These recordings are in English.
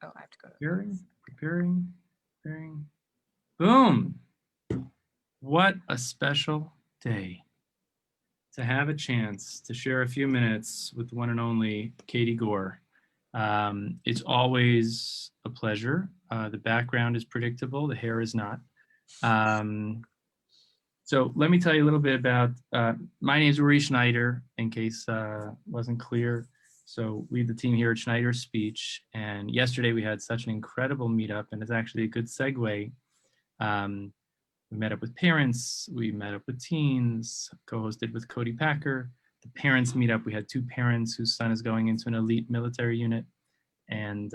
Oh, I have to go to Preparing. Boom. What a special day to have a chance to share a few minutes with the one and only Katie Gore. It's always a pleasure. The background is predictable, the hair is not. So let me tell you a little bit about, my name is Uri Schneider, in case wasn't clear. So lead the team here at Schneider Speech. And yesterday we had such an incredible meetup, and it's actually a good segue. We met up with parents, we met up with teens, co-hosted with Cody Packer. The parents meetup, we had 2 parents whose son is going into an elite military unit, and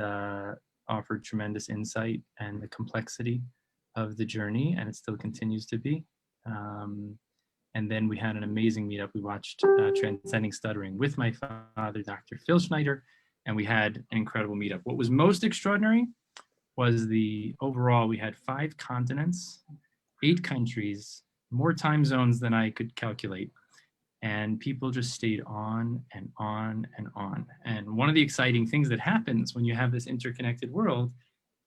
offered tremendous insight and the complexity of the journey, and it still continues to be. And then we had an amazing meetup. We watched Transcending Stuttering with my father, Dr. Phil Schneider, and we had an incredible meetup. What was most extraordinary was the overall, we had 5 continents, 8 countries, more time zones than I could calculate. And people just stayed on and on and on. And one of the exciting things that happens when you have this interconnected world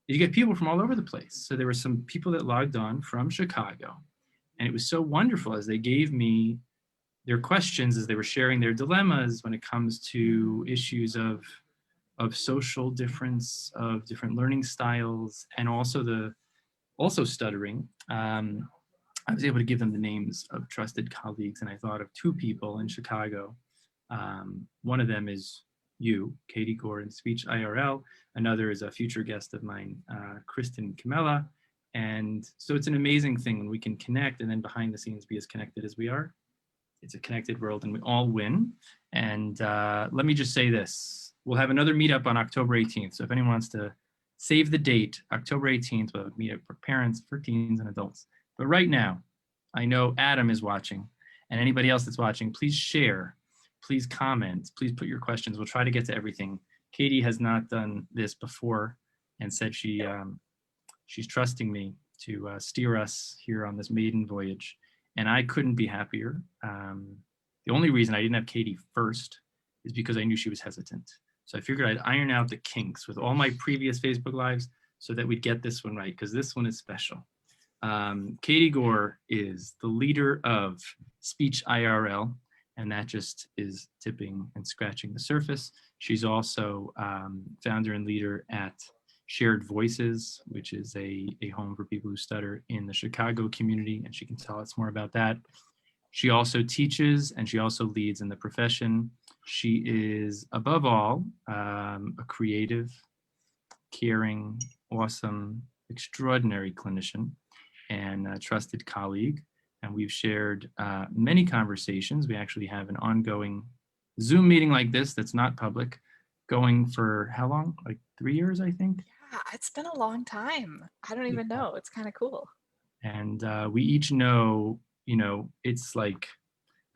is you get people from all over the place. So there were some people that logged on from Chicago. And it was so wonderful as they gave me their questions, as they were sharing their dilemmas when it comes to issues of social difference, of different learning styles, and also stuttering. I was able to give them the names of trusted colleagues, and I thought of 2 people in Chicago. One of them is you, Katie Gore in SpeechIRL. Another is a future guest of mine, Kristen Camella. And so it's an amazing thing when we can connect and then behind the scenes be as connected as we are. It's a connected world and we all win. And let me just say this. We'll have another meetup on October 18th. So if anyone wants to save the date, October 18th, we'll have a meetup for parents, for teens and adults. But right now, I know Adam is watching, and anybody else that's watching, please share, please comment, please put your questions. We'll try to get to everything. Katie has not done this before and said she's trusting me to steer us here on this maiden voyage, and I couldn't be happier. The only reason I didn't have Katie first is because I knew she was hesitant. So I figured I'd iron out the kinks with all my previous Facebook Lives so that we'd get this one right, because this one is special. Katie Gore is the leader of SpeechIRL, and that just is tipping and scratching the surface. She's also founder and leader at Shared Voices, which is a home for people who stutter in the Chicago community, and she can tell us more about that. She also teaches and she also leads in the profession. She is, above all, a creative, caring, awesome, extraordinary clinician and a trusted colleague. And we've shared many conversations. We actually have an ongoing Zoom meeting like this that's not public, going for how long? Like 3 years, I think? Yeah, it's been a long time. I don't even know. It's kind of cool. And we each know, it's like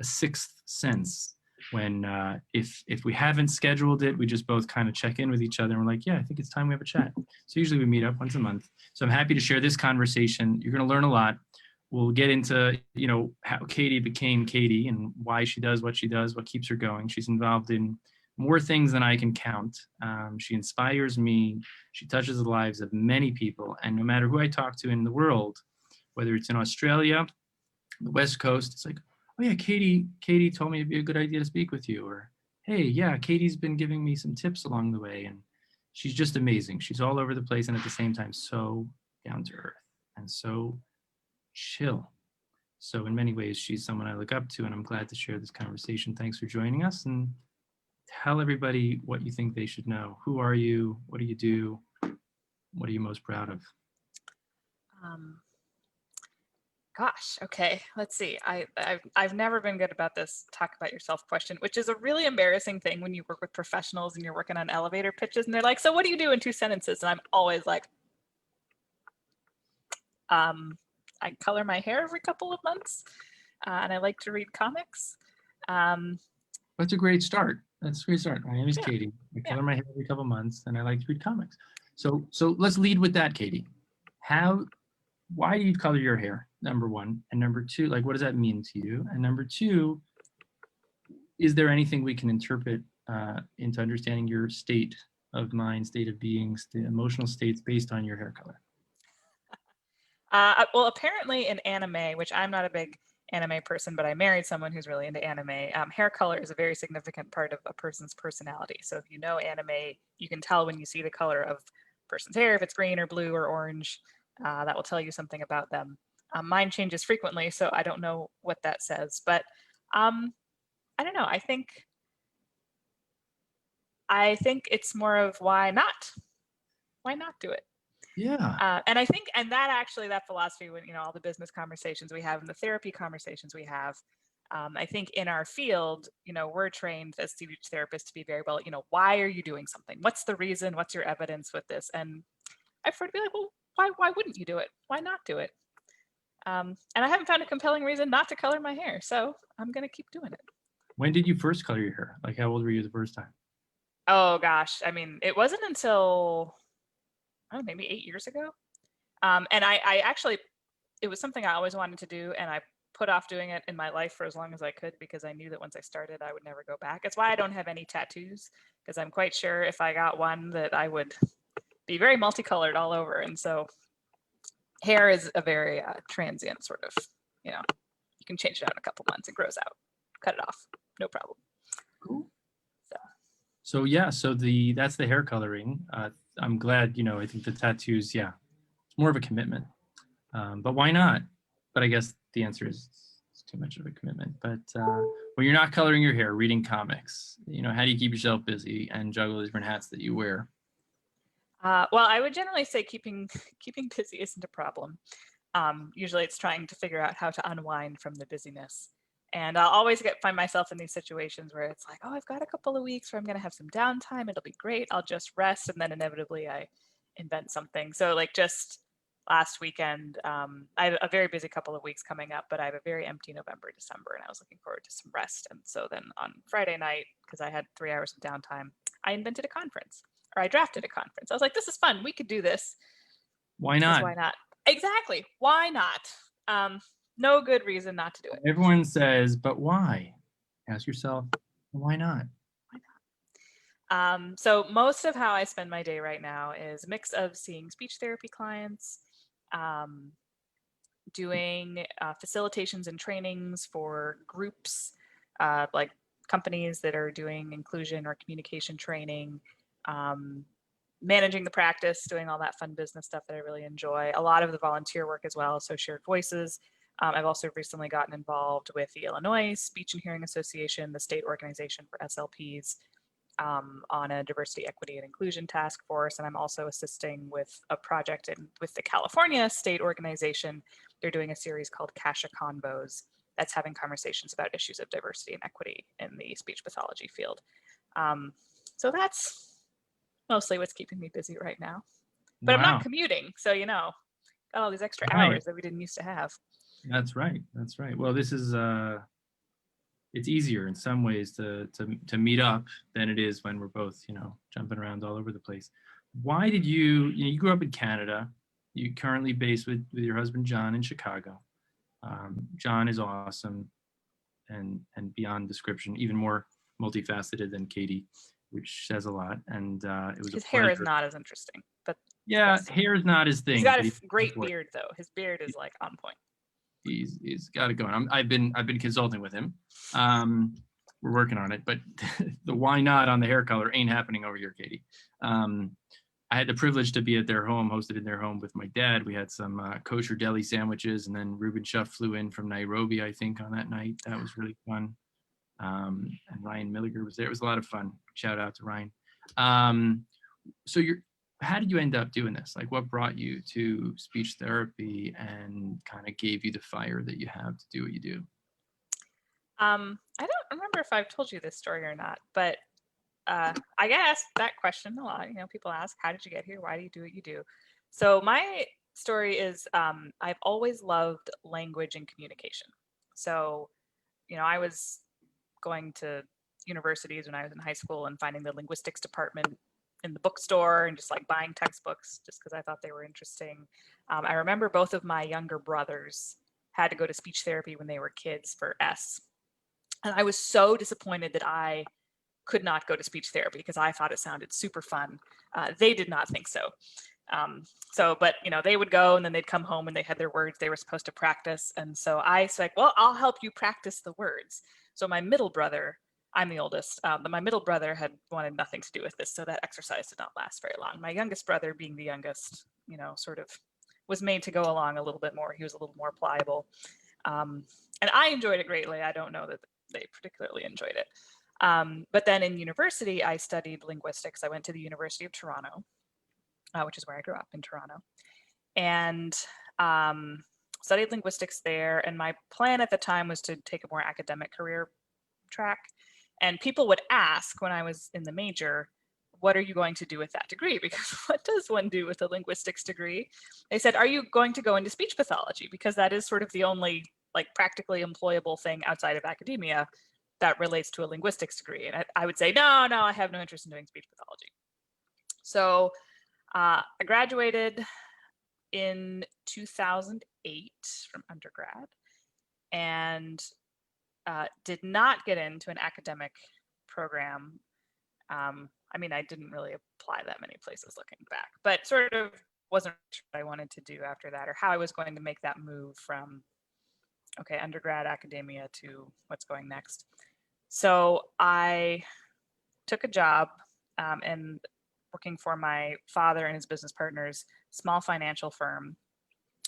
a sixth sense when if we haven't scheduled it, we just both kind of check in with each other and we're like, yeah, I think it's time we have a chat. So usually we meet up once a month. So I'm happy to share this conversation. You're going to learn a lot. We'll get into, how Katie became Katie and why she does, what keeps her going. She's involved in more things than I can count. She inspires me. She touches the lives of many people. And no matter who I talk to in the world, whether it's in Australia, the West Coast, it's like, oh yeah, Katie told me it'd be a good idea to speak with you. Or, hey, yeah, Katie's been giving me some tips along the way. And she's just amazing. She's all over the place and at the same time, so down to earth and so chill. So in many ways, she's someone I look up to, and I'm glad to share this conversation. Thanks for joining us, and tell everybody what you think they should know. Who are you? What do you do? What are you most proud of? Gosh, okay, let's see. I've never been good about this talk about yourself question, which is a really embarrassing thing when you work with professionals and you're working on elevator pitches and they're like, so what do you do in 2 sentences? And I'm always like, I color my hair every couple of months, and I like to read comics. That's a great start. That's a great start. My name is Katie. I color my hair every couple of months, and I like to read comics. So let's lead with that, Katie. Why do you color your hair? Number one, and number two, like, what does that mean to you? And number two, is there anything we can interpret into understanding your state of mind, state of being, emotional states based on your hair color? Well, apparently in anime, which I'm not a big anime person, but I married someone who's really into anime. Hair color is a very significant part of a person's personality. So if you know anime, you can tell when you see the color of a person's hair, if it's green or blue or orange, that will tell you something about them. Mine changes frequently, so I don't know what that says, but I don't know. I think it's more of why not? Why not do it? Yeah. And I think, and that actually, that philosophy, when, all the business conversations we have and the therapy conversations we have, I think in our field, we're trained as speech therapists to be very well, why are you doing something? What's the reason? What's your evidence with this? And I've heard to be like, well, why wouldn't you do it? Why not do it? And I haven't found a compelling reason not to color my hair, so I'm going to keep doing it. When did you first color your hair? Like, how old were you the first time? Oh gosh, I mean, it wasn't until maybe 8 years ago. And I actually, it was something I always wanted to do, and I put off doing it in my life for as long as I could because I knew that once I started, I would never go back. It's why I don't have any tattoos, because I'm quite sure if I got one that I would be very multicolored all over. And so hair is a very transient sort of, you can change it out in a couple months. It grows out. Cut it off. No problem. Cool. So That's the hair coloring. I'm glad, I think the tattoos, yeah, it's more of a commitment. But why not? But I guess the answer is it's too much of a commitment. But when you're not coloring your hair, reading comics, how do you keep yourself busy and juggle the different hats that you wear? Well, I would generally say keeping busy isn't a problem. Usually it's trying to figure out how to unwind from the busyness. And I'll always find myself in these situations where it's like, oh, I've got a couple of weeks where I'm going to have some downtime. It'll be great. I'll just rest. And then inevitably I invent something. So like just last weekend, I have a very busy couple of weeks coming up, but I have a very empty November, December, and I was looking forward to some rest. And so then on Friday night, because I had 3 hours of downtime, I invented a conference, or I drafted a conference. I was like, this is fun. We could do this. Why not? Why not? Exactly. Why not? No good reason not to do it. Everyone says, but why? Ask yourself, why not? So most of how I spend my day right now is a mix of seeing speech therapy clients, doing facilitations and trainings for groups, like companies that are doing inclusion or communication training, managing the practice, doing all that fun business stuff that I really enjoy. A lot of the volunteer work as well, so shared voices. I've also recently gotten involved with the Illinois Speech and Hearing Association, the state organization for SLPs, on a diversity, equity, and inclusion task force. And I'm also assisting with a project with the California state organization. They're doing a series called Kasha Convos that's having conversations about issues of diversity and equity in the speech pathology field. So that's mostly what's keeping me busy right now. But Wow. I'm not commuting, so got all these extra hours that we didn't used to have. That's right. Well, this is it's easier in some ways to meet up than it is when we're both, jumping around all over the place. Why did you grew up in Canada? You currently based with your husband John in Chicago. John is awesome and beyond description, even more multifaceted than Katie, which says a lot. And it was his hair is not as interesting, but yeah, hair is not his thing. He's got a great beard though. His beard is like on point. He's got it going. I've been consulting with him. We're working on it, but the why not on the hair color ain't happening over here, Katie. I had the privilege to be at their home, hosted in their home with my dad. We had some kosher deli sandwiches, and then Ruben Schuff flew in from Nairobi, I think, on that night. That was really fun. And Ryan Milliger was there. It was a lot of fun. Shout out to Ryan. So how did you end up doing this? Like, what brought you to speech therapy and kind of gave you the fire that you have to do what you do? I don't remember if I've told you this story or not, but I get asked that question a lot. People ask, how did you get here? Why do you do what you do? So my story is I've always loved language and communication. So, I was going to universities when I was in high school and finding the linguistics department in the bookstore and just like buying textbooks just because I thought they were interesting. I remember both of my younger brothers had to go to speech therapy when they were kids for S. And I was so disappointed that I could not go to speech therapy because I thought it sounded super fun. They did not think so. But they would go and then they'd come home and they had their words they were supposed to practice. And so I said, well, I'll help you practice the words. So my middle brother, I'm the oldest, but my middle brother had wanted nothing to do with this. So that exercise did not last very long. My youngest brother, being the youngest, sort of was made to go along a little bit more. He was a little more pliable. And I enjoyed it greatly. I don't know that they particularly enjoyed it. But then in university, I studied linguistics. I went to the University of Toronto, which is where I grew up, in Toronto, and studied linguistics there. And my plan at the time was to take a more academic career track. And people would ask when I was in the major, what are you going to do with that degree? Because what does one do with a linguistics degree? They said, are you going to go into speech pathology? Because that is sort of the only practically employable thing outside of academia that relates to a linguistics degree. And I would say, no, I have no interest in doing speech pathology. So I graduated in 2008 from undergrad and did not get into an academic program. I didn't really apply that many places looking back, but sort of wasn't sure what I wanted to do after that or how I was going to make that move from, undergrad academia to what's going next. So I took a job and working for my father and his business partners' small financial firm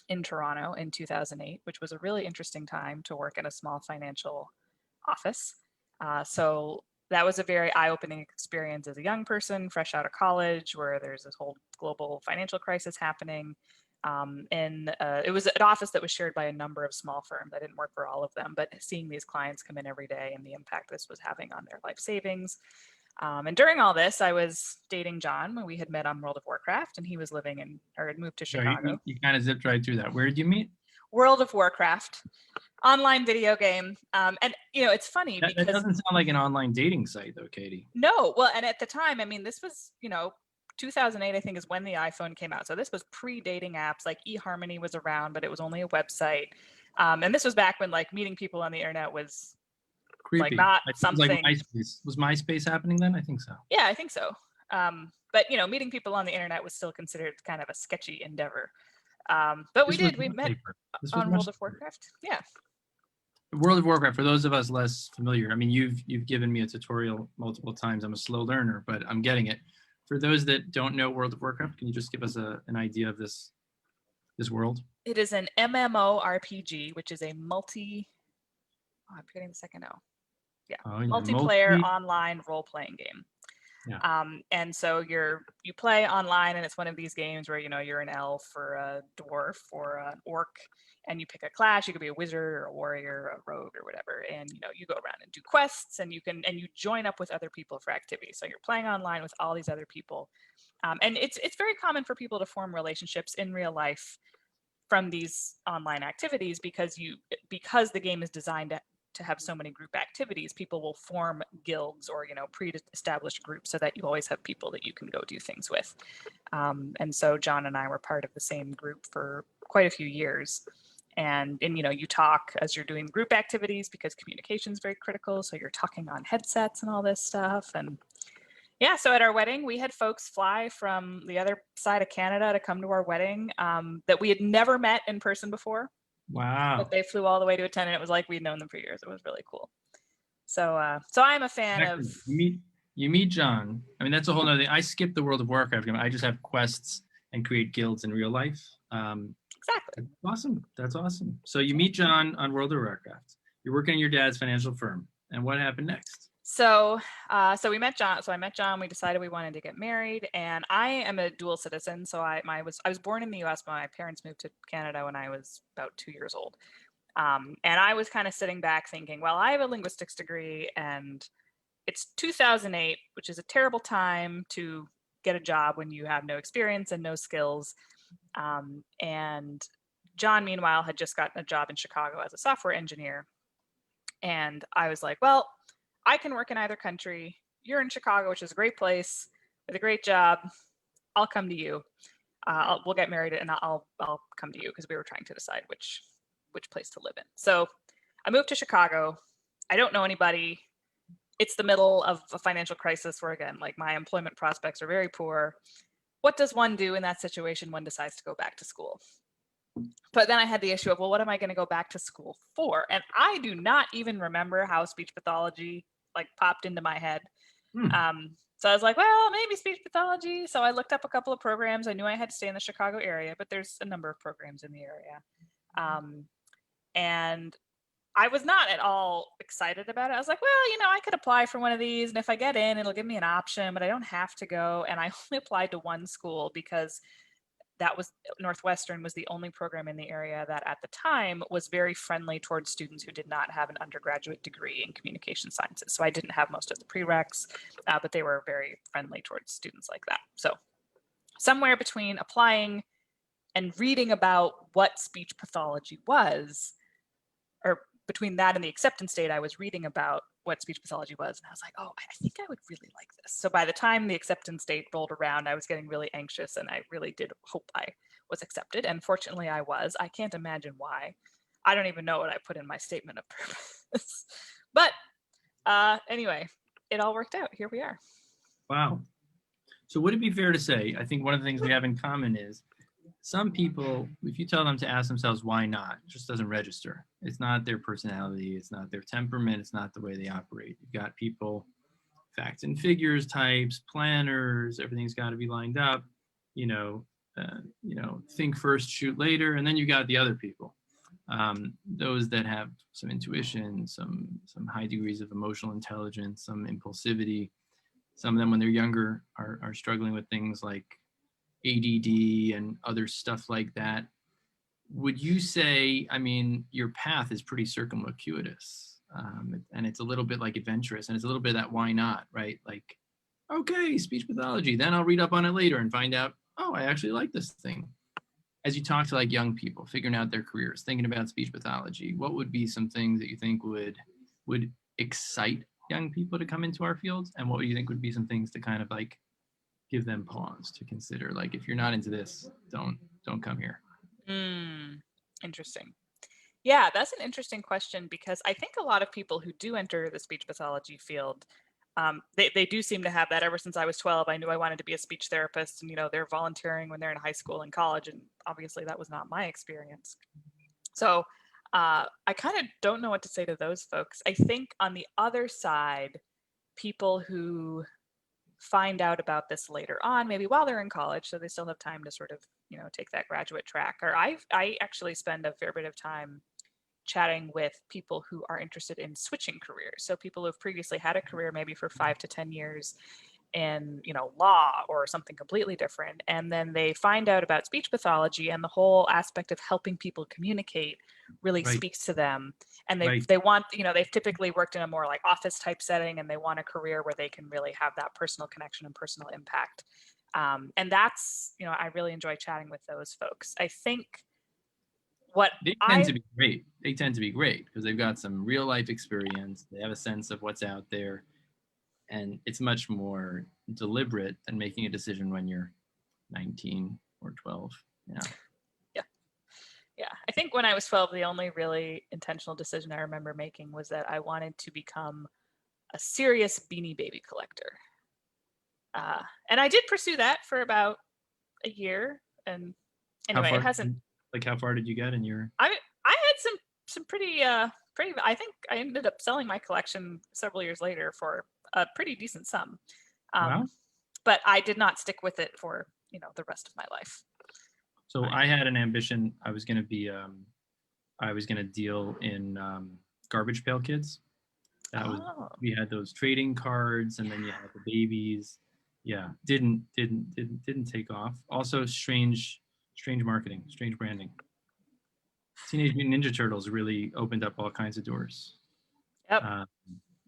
in Toronto in 2008, which was a really interesting time to work in a small financial office. So that was a very eye-opening experience as a young person, fresh out of college, where there's this whole global financial crisis happening. It was an office that was shared by a number of small firms. I didn't work for all of them, but seeing these clients come in every day and the impact this was having on their life savings. And during all this, I was dating John when we had met on World of Warcraft, and he was had moved to Chicago. You kind of zipped right through that. Where did you meet? World of Warcraft, online video game. And it's funny because that doesn't sound like an online dating site, though, Katie. No, well, and at the time, this was 2008, I think, is when the iPhone came out. So this was pre-dating apps. Like eHarmony was around, but it was only a website. And this was back when meeting people on the internet was creepy. Not something. Like MySpace. Was MySpace happening then? I think so. Yeah, I think so. But meeting people on the internet was still considered kind of a sketchy endeavor. But we met on World of Warcraft. Yeah. World of Warcraft, for those of us less familiar, you've given me a tutorial multiple times. I'm a slow learner, but I'm getting it. For those that don't know World of Warcraft, can you just give us an idea of this world? It is an MMORPG, which is a I'm forgetting the second O. Yeah, multiplayer online role-playing game. Yeah. And so you play online, and it's one of these games where you're an elf or a dwarf or an orc, and you pick a class. You could be a wizard or a warrior, or a rogue or whatever, and you go around and do quests, and you join up with other people for activities. So you're playing online with all these other people, and it's very common for people to form relationships in real life from these online activities because the game is designed to have so many group activities. People will form guilds or pre-established groups so that you always have people that you can go do things with. And so John and I were part of the same group for quite a few years. And you talk as you're doing group activities because communication is very critical. So you're talking on headsets and all this stuff. And yeah, so at our wedding, we had folks fly from the other side of Canada to come to our wedding that we had never met in person before. Wow. But they flew all the way to attend, and it was like we'd known them for years. It was really cool. So I'm a fan of... You meet John. That's a whole nother thing. I skipped the World of Warcraft. I just have quests and create guilds in real life. Exactly. That's awesome. So you meet John on World of Warcraft. You're working at your dad's financial firm. And what happened next? So we met John. So I met John. We decided we wanted to get married, and I am a dual citizen. So I was born in the U.S., but my parents moved to Canada when I was about 2 years old. And I was kind of sitting back thinking, well, I have a linguistics degree, and it's 2008, which is a terrible time to get a job when you have no experience and no skills. And John, meanwhile, had just gotten a job in Chicago as a software engineer, and I was like, well, I can work in either country. You're in Chicago, which is a great place with a great job. I'll come to you. We'll get married, and I'll come to you, because we were trying to decide which place to live in. So I moved to Chicago. I don't know anybody. it's the middle of a financial crisis where, again, like my employment prospects are very poor. What does one do in that situation? One decides to go back to school. But then I had the issue of, well, what am I going to go back to school for? And I do not even remember how speech pathology like popped into my head. So I was like, well, maybe speech pathology. So I looked up a couple of programs. I knew I had to stay in the Chicago area, but there's a number of programs in the area. And I was not at all excited about it. I was like, well, you know, I could apply for one of these, and if I get in, it'll give me an option, but I don't have to go. And I only applied to one school because that was Northwestern was the only program in the area that at the time was very friendly towards students who did not have an undergraduate degree in communication sciences. So I didn't have most of the prereqs, but they were very friendly towards students like that. So somewhere between applying and reading about what speech pathology was, or between that and the acceptance date, I was reading about what speech pathology was. And I was like, oh, I think I would really like this. So by the time the acceptance date rolled around, I was getting really anxious, and I really did hope I was accepted. And fortunately I was. I can't imagine why. I don't even know what I put in my statement of purpose. But anyway, it all worked out. Here we are. Wow. So would it be fair to say, I think one of the things we have in common is some people, if you tell them to ask themselves why not, it just doesn't register. It's not their personality, it's not their temperament, it's not the way they operate. You've got people, facts and figures types, planners, everything's got to be lined up, think first, shoot later, and then you got the other people. Those that have some intuition, some high degrees of emotional intelligence, some impulsivity. Some of them when they're younger are struggling with things like ADD and other stuff like that. Would you say, I mean, your path is pretty circumlocuitous, and it's a little bit like adventurous, and it's a little bit that why not, right? Like, okay, speech pathology, then I'll read up on it later and find out, oh, I actually like this thing. As you talk to like young people, figuring out their careers, thinking about speech pathology, what would be some things that you think would excite young people to come into our fields, and what do you think would be some things to kind of like give them pause to consider, like if you're not into this, don't come here? Interesting. Yeah, that's an interesting question, because I think a lot of people who do enter the speech pathology field, they do seem to have that. Ever since I was 12, I knew I wanted to be a speech therapist, and they're volunteering when they're in high school and college, and obviously that was not my experience. So I kind of don't know what to say to those folks. I think on the other side, people who find out about this later on, maybe while they're in college, so they still have time to sort of, take that graduate track. Or I actually spend a fair bit of time chatting with people who are interested in switching careers. So people who have previously had a career maybe for 5 to 10 years in, law or something completely different, and then they find out about speech pathology, and the whole aspect of helping people communicate really Right. speaks to them. And Right. they want, they've typically worked in a more like office type setting, and they want a career where they can really have that personal connection and personal impact. And that's, I really enjoy chatting with those folks. I think what They tend to be great. They tend to be great because they've got some real life experience. They have a sense of what's out there, and it's much more deliberate than making a decision when you're 19 or 12. Yeah. Yeah, I think when I was 12, the only really intentional decision I remember making was that I wanted to become a serious Beanie Baby collector. And I did pursue that for about a year. And anyway, it hasn't. Like, how far did you get in your? I had some pretty. I think I ended up selling my collection several years later for a pretty decent sum. Wow. But I did not stick with it for the rest of my life. So I had an ambition. I was going to deal in garbage pail kids. We had those trading cards, and then you had the babies. Yeah, didn't take off. Also, strange marketing, strange branding. Teenage Mutant Ninja Turtles really opened up all kinds of doors. Yep.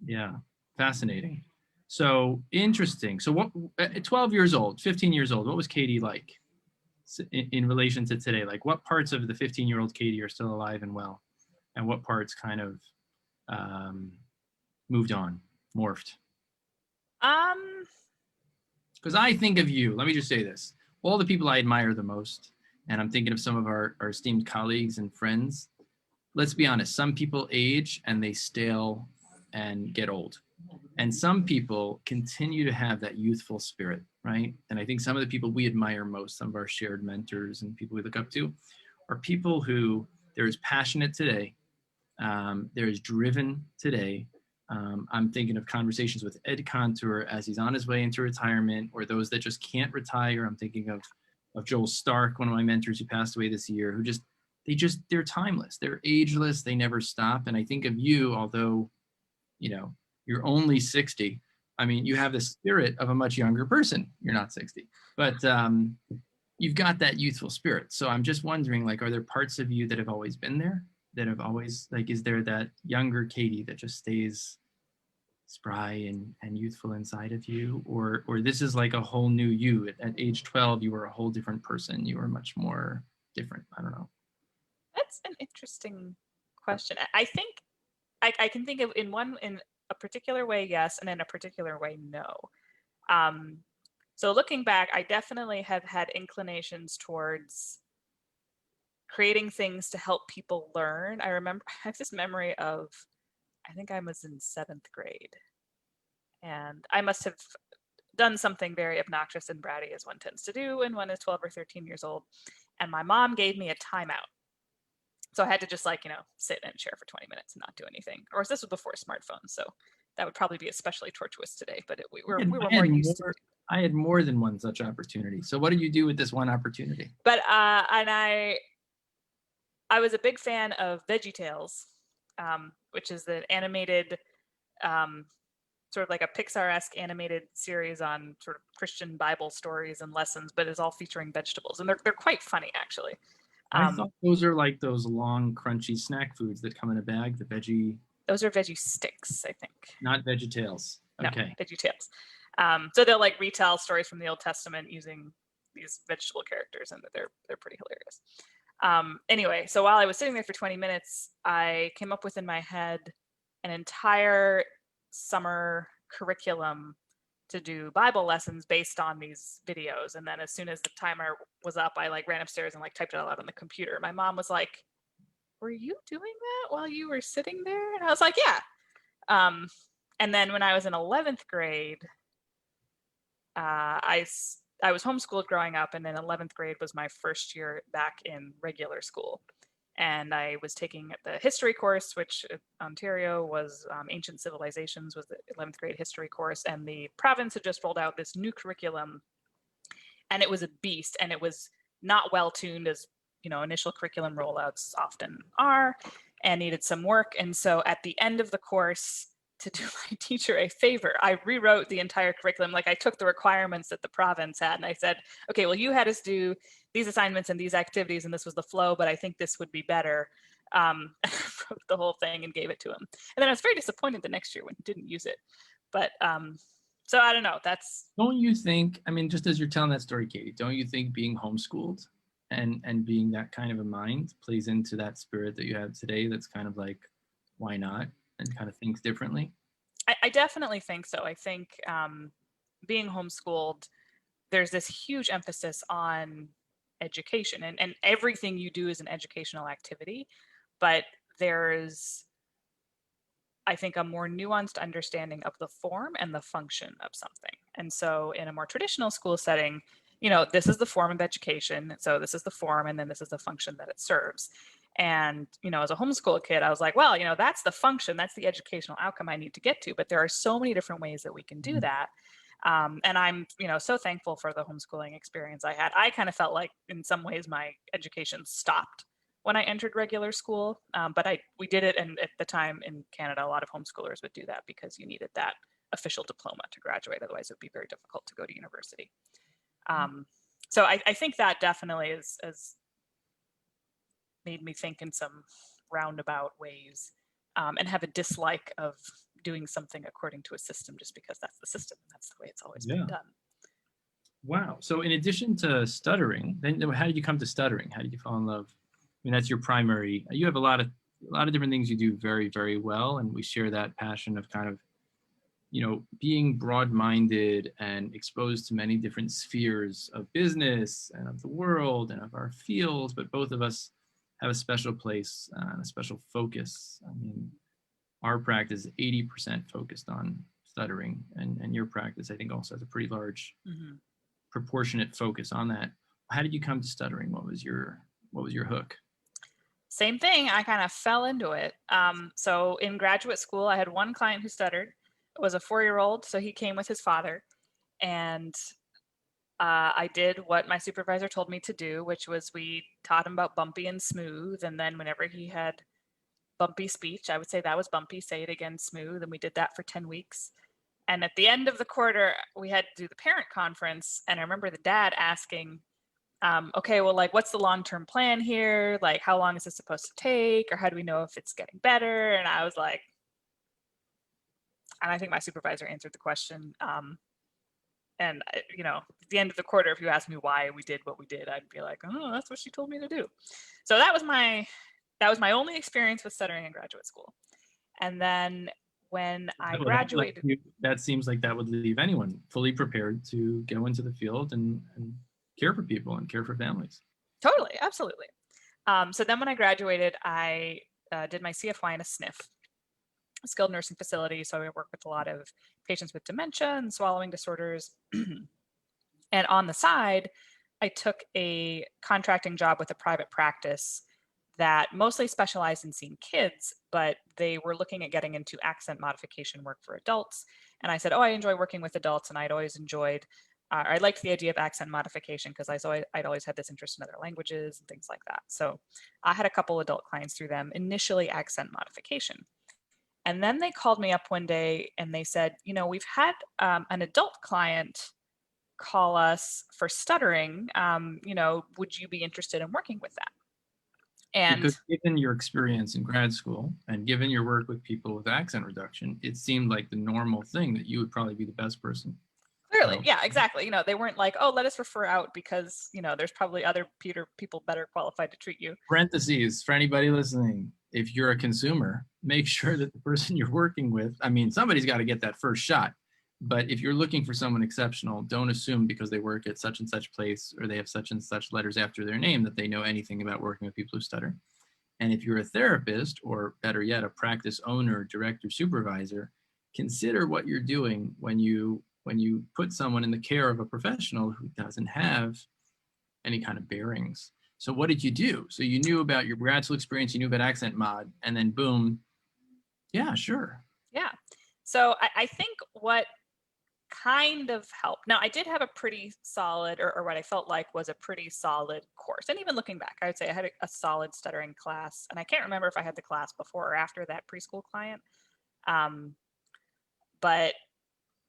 Yeah, fascinating. So interesting. So what? At 12 years old, 15 years old, what was Katie like in relation to today? Like, what parts of the 15-year-old Katie are still alive and well, and what parts kind of moved on, morphed? Because I think of you, let me just say this, all the people I admire the most, and I'm thinking of some of our esteemed colleagues and friends, let's be honest, some people age and they stale and get old. And some people continue to have that youthful spirit, right? And I think some of the people we admire most, some of our shared mentors and people we look up to, are people who they're as passionate today, they're as driven today. I'm thinking of conversations with Ed Contour as he's on his way into retirement, or those that just can't retire. I'm thinking of Joel Stark, one of my mentors who passed away this year, who they're timeless, they're ageless, they never stop. And I think of you, although, you know, you're only 60. I mean, you have the spirit of a much younger person. You're not 60, but you've got that youthful spirit. So I'm just wondering, like, are there parts of you that have always been there? That have always, like, is there that younger Katie that just stays spry and youthful inside of you? Or this is like a whole new you. At age 12, you were a whole different person. You were much more different. I don't know. That's an interesting question. I think I can think of in a particular way, yes, and in a particular way, no. So looking back, I definitely have had inclinations towards creating things to help people learn. I have this memory of, I think I was in 7th grade, and I must have done something very obnoxious and bratty, as one tends to do when one is 12 or 13 years old. And my mom gave me a timeout. So I had to just, like, sit in a chair for 20 minutes and not do anything. Or this was before smartphones, so that would probably be especially tortuous today, but we were more used to it. I had more than one such opportunity. So what did you do with this one opportunity? But and I was a big fan of VeggieTales, which is an animated, sort of like a Pixar-esque animated series on sort of Christian Bible stories and lessons, but is all featuring vegetables, and they're quite funny, actually. I thought those are like those long, crunchy snack foods that come in a bag, the veggie. Those are Veggie Sticks, I think. Not VeggieTales. Okay. No, VeggieTales. So they'll, like, retell stories from the Old Testament using these vegetable characters, and they're pretty hilarious. Anyway, so while I was sitting there for 20 minutes, I came up with in my head an entire summer curriculum to do Bible lessons based on these videos. And then as soon as the timer was up, I, like, ran upstairs and, like, typed it all out on the computer. My mom was like, "Were you doing that while you were sitting there?" And I was like, "Yeah." And then when I was in 11th grade, I was homeschooled growing up, and then 11th grade was my first year back in regular school. And I was taking the history course, which Ontario was ancient civilizations was the 11th grade history course. And the province had just rolled out this new curriculum, and it was a beast, and it was not well tuned, as initial curriculum rollouts often are, and needed some work. And so at the end of the course, to do my teacher a favor, I rewrote the entire curriculum. Like, I took the requirements that the province had, and I said, okay, well, you had us do these assignments and these activities, and this was the flow, but I think this would be better. I wrote the whole thing and gave it to him. And then I was very disappointed the next year when he didn't use it. But so I don't know. Don't you think, I mean, just as you're telling that story, Katie, don't you think being homeschooled and being that kind of a mind plays into that spirit that you have today, that's kind of like, why not? And kind of thinks differently? I definitely think so. I think being homeschooled, there's this huge emphasis on education, and everything you do is an educational activity, but there's, I think, a more nuanced understanding of the form and the function of something. And so in a more traditional school setting, this is the form of education, so this is the form, and then this is the function that it serves. And, as a homeschool kid, I was like, well, that's the function, that's the educational outcome I need to get to. But there are so many different ways that we can do that. And I'm, so thankful for the homeschooling experience I had. I kind of felt like in some ways my education stopped when I entered regular school. But we did it. And at the time in Canada, a lot of homeschoolers would do that because you needed that official diploma to graduate. Otherwise, it would be very difficult to go to university. So I think that definitely has made me think in some roundabout ways, and have a dislike of doing something according to a system just because that's the system. That's the way it's always been done. Wow. So in addition to stuttering, then how did you come to stuttering? How did you fall in love? I mean, that's your primary, you have a lot of different things you do very, very well. And we share that passion of kind of, being broad-minded and exposed to many different spheres of business and of the world and of our fields, but both of us have a special place and a special focus. I mean, our practice is 80% focused on stuttering, and your practice, I think, also has a pretty large proportionate focus on that. How did you come to stuttering? What was your hook? Same thing. I kind of fell into it. So in graduate school, I had one client who stuttered. It was a 4-year-old, so he came with his father, and I did what my supervisor told me to do, which was we taught him about bumpy and smooth, and then whenever he had bumpy speech, I would say that was bumpy, say it again, smooth, and we did that for 10 weeks. And at the end of the quarter, we had to do the parent conference, and I remember the dad asking, okay, well, like, what's the long-term plan here? Like, how long is this supposed to take? Or how do we know if it's getting better? And I was like, and I think my supervisor answered the question. And you know, at the end of the quarter, if you asked me why we did what we did, I'd be like, oh, that's what she told me to do. So that was my only experience with stuttering in graduate school. And then when I graduated, that seems like that would leave anyone fully prepared to go into the field and care for people and care for families. Totally, absolutely. So then when I graduated, I did my CFY in a SNF, a skilled nursing facility. So I work with a lot of patients with dementia and swallowing disorders. And on the side, I took a contracting job with a private practice that mostly specialized in seeing kids, but they were looking at getting into accent modification work for adults. And I said, oh, I enjoy working with adults, and I'd always enjoyed, I liked the idea of accent modification because I'd always had this interest in other languages and things like that. So I had a couple adult clients through them, initially accent modification. And then they called me up one day and they said, you know, we've had an adult client call us for stuttering. You know, would you be interested in working with that? And because given your experience in grad school and given your work with people with accent reduction, it seemed like the normal thing that you would probably be the best person. Clearly, yeah, exactly. You know, they weren't like, oh, let us refer out because, you know, there's probably other people better qualified to treat you. Parentheses, for anybody listening, if you're a consumer, make sure that the person you're working with, I mean, somebody's got to get that first shot. But if you're looking for someone exceptional, don't assume because they work at such and such place or they have such and such letters after their name that they know anything about working with people who stutter. And if you're a therapist, or better yet, a practice owner, director, supervisor, consider what you're doing when you put someone in the care of a professional who doesn't have any kind of bearings. So what did you do? So you knew about your grad school experience, you knew about accent mod, and then boom, yeah, sure. Yeah. So I think what kind of helped. Now, I did have a pretty solid, or what I felt like was a pretty solid course. And even looking back, I would say I had a solid stuttering class. And I can't remember if I had the class before or after that preschool client. But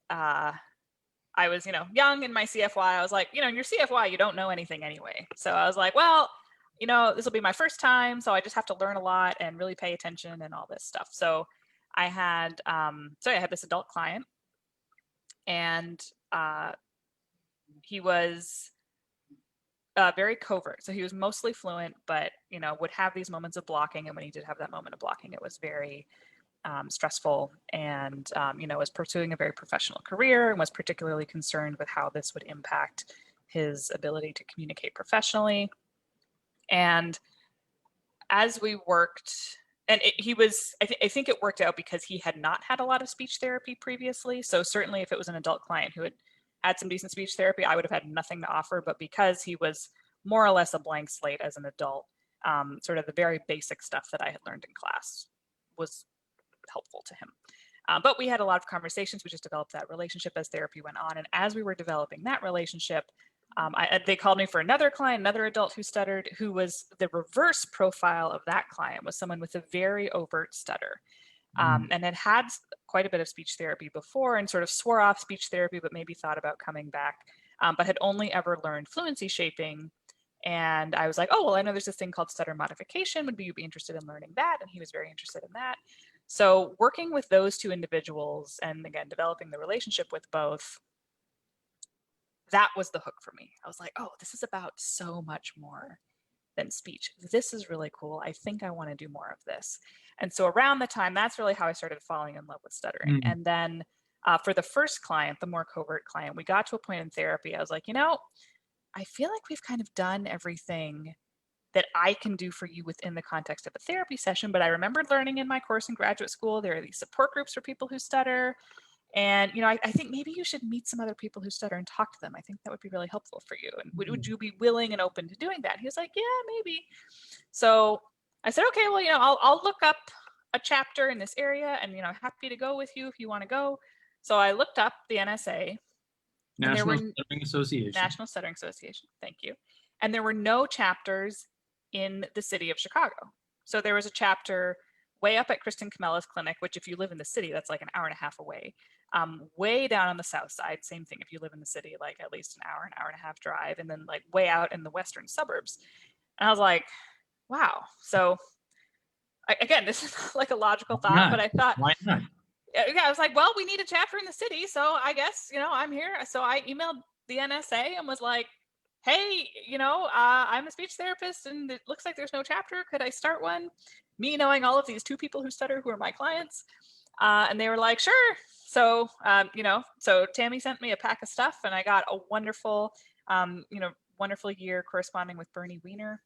I was, you know, young in my CFY. I was like, you know, in your CFY, you don't know anything anyway. So I was like, well, you know, this will be my first time. So I just have to learn a lot and really pay attention and all this stuff. So I had this adult client, and he was very covert. So he was mostly fluent, but, you know, would have these moments of blocking. And when he did have that moment of blocking, it was very stressful, and, you know, was pursuing a very professional career and was particularly concerned with how this would impact his ability to communicate professionally. And as we worked, and I think it worked out because he had not had a lot of speech therapy previously. So certainly if it was an adult client who had some decent speech therapy, I would have had nothing to offer. But because he was more or less a blank slate as an adult, sort of the very basic stuff that I had learned in class was helpful to him. But we had a lot of conversations. We just developed that relationship as therapy went on. And as we were developing that relationship, they called me for another client, another adult who stuttered, who was the reverse profile of that client, was someone with a very overt stutter, and had quite a bit of speech therapy before and sort of swore off speech therapy, but maybe thought about coming back, but had only ever learned fluency shaping. And I was like, oh, well, I know there's this thing called stutter modification. Would you be interested in learning that? And he was very interested in that. So working with those two individuals and, again, developing the relationship with both, that was the hook for me. I was like, oh, this is about so much more than speech. This is really cool. I think I want to do more of this. And so around the time, that's really how I started falling in love with stuttering. And then for the first client, the more covert client, we got to a point in therapy. I was like, you know, I feel like we've kind of done everything that I can do for you within the context of a therapy session. But I remember learning in my course in graduate school, there are these support groups for people who stutter. And, I think maybe you should meet some other people who stutter and talk to them. I think that would be really helpful for you. And would you be willing and open to doing that? He was like, yeah, maybe. So I said, okay, well, I'll look up a chapter in this area, and, happy to go with you if you want to go. So I looked up the NSA. And there were Stuttering Association. National Stuttering Association. Thank you. And there were no chapters in the city of Chicago. So there was a chapter way up at Kristen Kamella's clinic, which if you live in the city, that's like an hour and a half away. Way down on the south side, same thing if you live in the city, like at least an hour and a half drive, and then like way out in the western suburbs. And I was like, wow. So again, this is like a logical thought, but I thought, why not? Yeah, I was like, well, we need a chapter in the city, so I guess, I'm here. So I emailed the NSA and was like, hey, I'm a speech therapist and it looks like there's no chapter. Could I start one? Me knowing all of these 2 people who stutter who are my clients. And they were like, sure. So, so Tammy sent me a pack of stuff, and I got a wonderful, wonderful year corresponding with Bernie Weiner,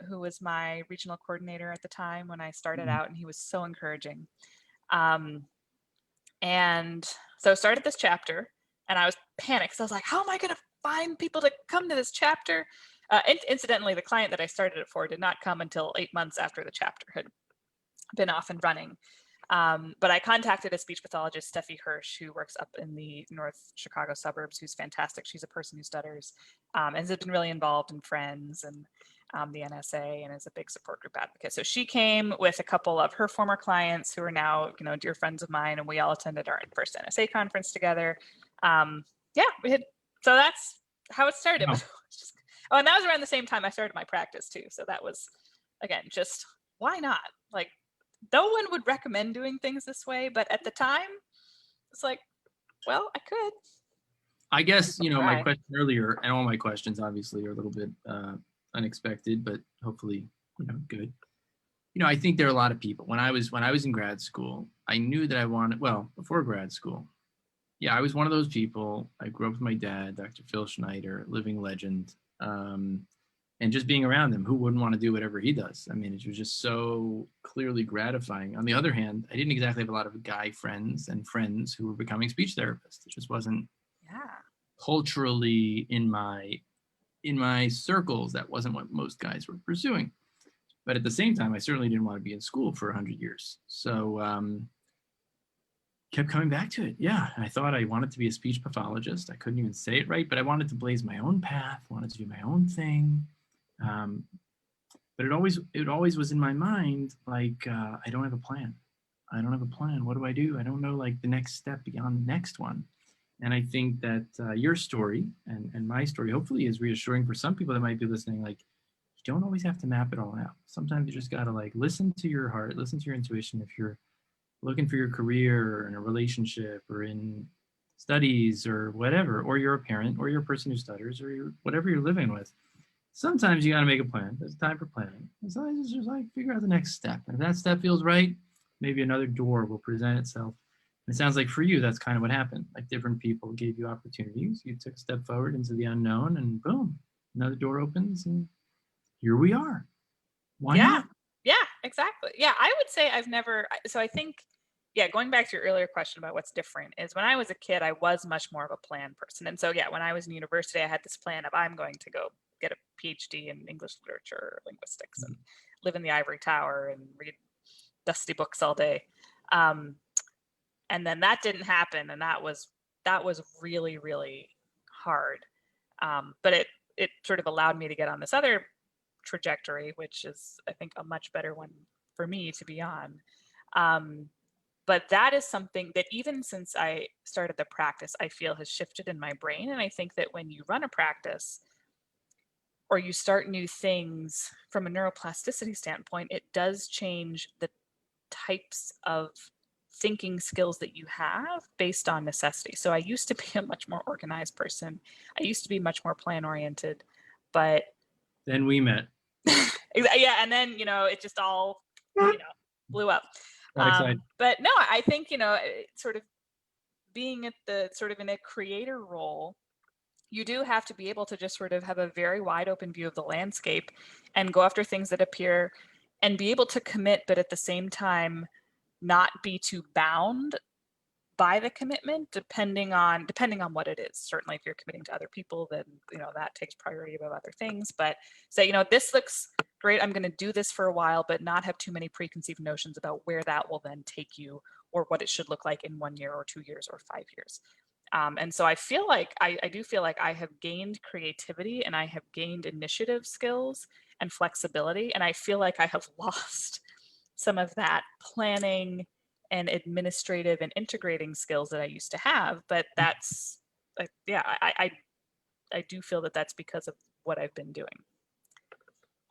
who was my regional coordinator at the time when I started out, and he was so encouraging. And so I started this chapter, and I was panicked. So I was like, how am I going to find people to come to this chapter? Incidentally, the client that I started it for did not come until 8 months after the chapter had been off and running. But I contacted a speech pathologist, Steffi Hirsch, who works up in the North Chicago suburbs, who's fantastic. She's a person who stutters, and has been really involved in Friends and the NSA, and is a big support group advocate. So she came with a couple of her former clients who are now, dear friends of mine, and we all attended our first NSA conference together. So that's how it started. Wow. And that was around the same time I started my practice too. So that was, again, just why not? Like, no one would recommend doing things this way, but at the time, it's like, well, I could. I guess, my question earlier, and all my questions obviously are a little bit unexpected, but hopefully, good. I think there are a lot of people. When I was in grad school, I knew that I wanted, before grad school, I was one of those people. I grew up with my dad, Dr. Phil Schneider, living legend. And just being around him, who wouldn't want to do whatever he does? I mean, it was just so clearly gratifying. On the other hand, I didn't exactly have a lot of guy friends and friends who were becoming speech therapists. It just wasn't culturally in my circles. That wasn't what most guys were pursuing. But at the same time, I certainly didn't want to be in school for 100 years. So kept coming back to it. Yeah, I thought I wanted to be a speech pathologist. I couldn't even say it right, but I wanted to blaze my own path, wanted to do my own thing. But it always was in my mind, like, I don't have a plan. I don't have a plan. What do I do? I don't know, like, the next step beyond the next one. And I think that your story and my story hopefully is reassuring for some people that might be listening. Like, you don't always have to map it all out. Sometimes you just got to, like, listen to your heart, listen to your intuition. If you're looking for your career or in a relationship or in studies or whatever, or you're a parent or you're a person who stutters or you're whatever you're living with, sometimes you got to make a plan. There's time for planning. Sometimes it's just like figure out the next step. And if that step feels right, maybe another door will present itself. And it sounds like for you, that's kind of what happened. Like different people gave you opportunities. You took a step forward into the unknown and boom, another door opens and here we are. Why not? Yeah, exactly. Yeah, I would say I think, going back to your earlier question about what's different is when I was a kid, I was much more of a plan person. And so, when I was in university, I had this plan of I'm going to go get a PhD in English literature or linguistics and live in the ivory tower and read dusty books all day. And then that didn't happen. And that was really, really hard. But it sort of allowed me to get on this other trajectory, which is, I think, a much better one for me to be on. But that is something that even since I started the practice, I feel has shifted in my brain. And I think that when you run a practice or you start new things from a neuroplasticity standpoint, it does change the types of thinking skills that you have based on necessity. So I used to be a much more organized person. I used to be much more plan oriented, but then we met. And then, it just all, blew up. But no, I think, sort of being at the sort of in a creator role you do have to be able to just sort of have a very wide open view of the landscape and go after things that appear and be able to commit, but at the same time, not be too bound by the commitment, depending on what it is. Certainly if you're committing to other people, then that takes priority above other things. But say, this looks great, I'm going to do this for a while, but not have too many preconceived notions about where that will then take you, or what it should look like in 1 year or 2 years or 5 years. And so I feel like I do feel like I have gained creativity, and I have gained initiative skills and flexibility, and I feel like I have lost some of that planning and administrative and integrating skills that I used to have. But that's like, yeah, I do feel that that's because of what I've been doing.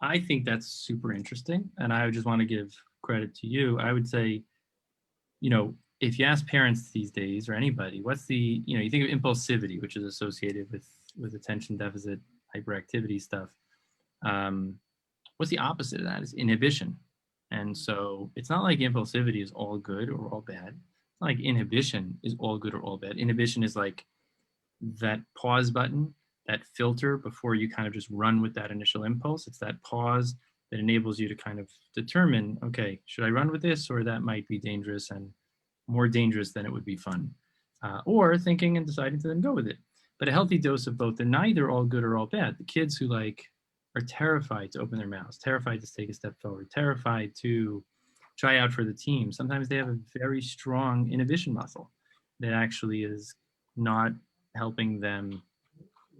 I think that's super interesting, and I just want to give credit to you. I would say, if you ask parents these days, or anybody, what's the, you think of impulsivity, which is associated with attention deficit hyperactivity stuff. What's the opposite of that? Is inhibition. And so it's not like impulsivity is all good or all bad. It's not like inhibition is all good or all bad. Inhibition is like that pause button, that filter before you kind of just run with that initial impulse. It's that pause that enables you to kind of determine, okay, should I run with this, or that might be dangerous and more dangerous than it would be fun, or thinking and deciding to then go with it. But a healthy dose of both. They're neither all good or all bad. The kids who are terrified to open their mouths, terrified to take a step forward, terrified to try out for the team, sometimes they have a very strong inhibition muscle that actually is not helping them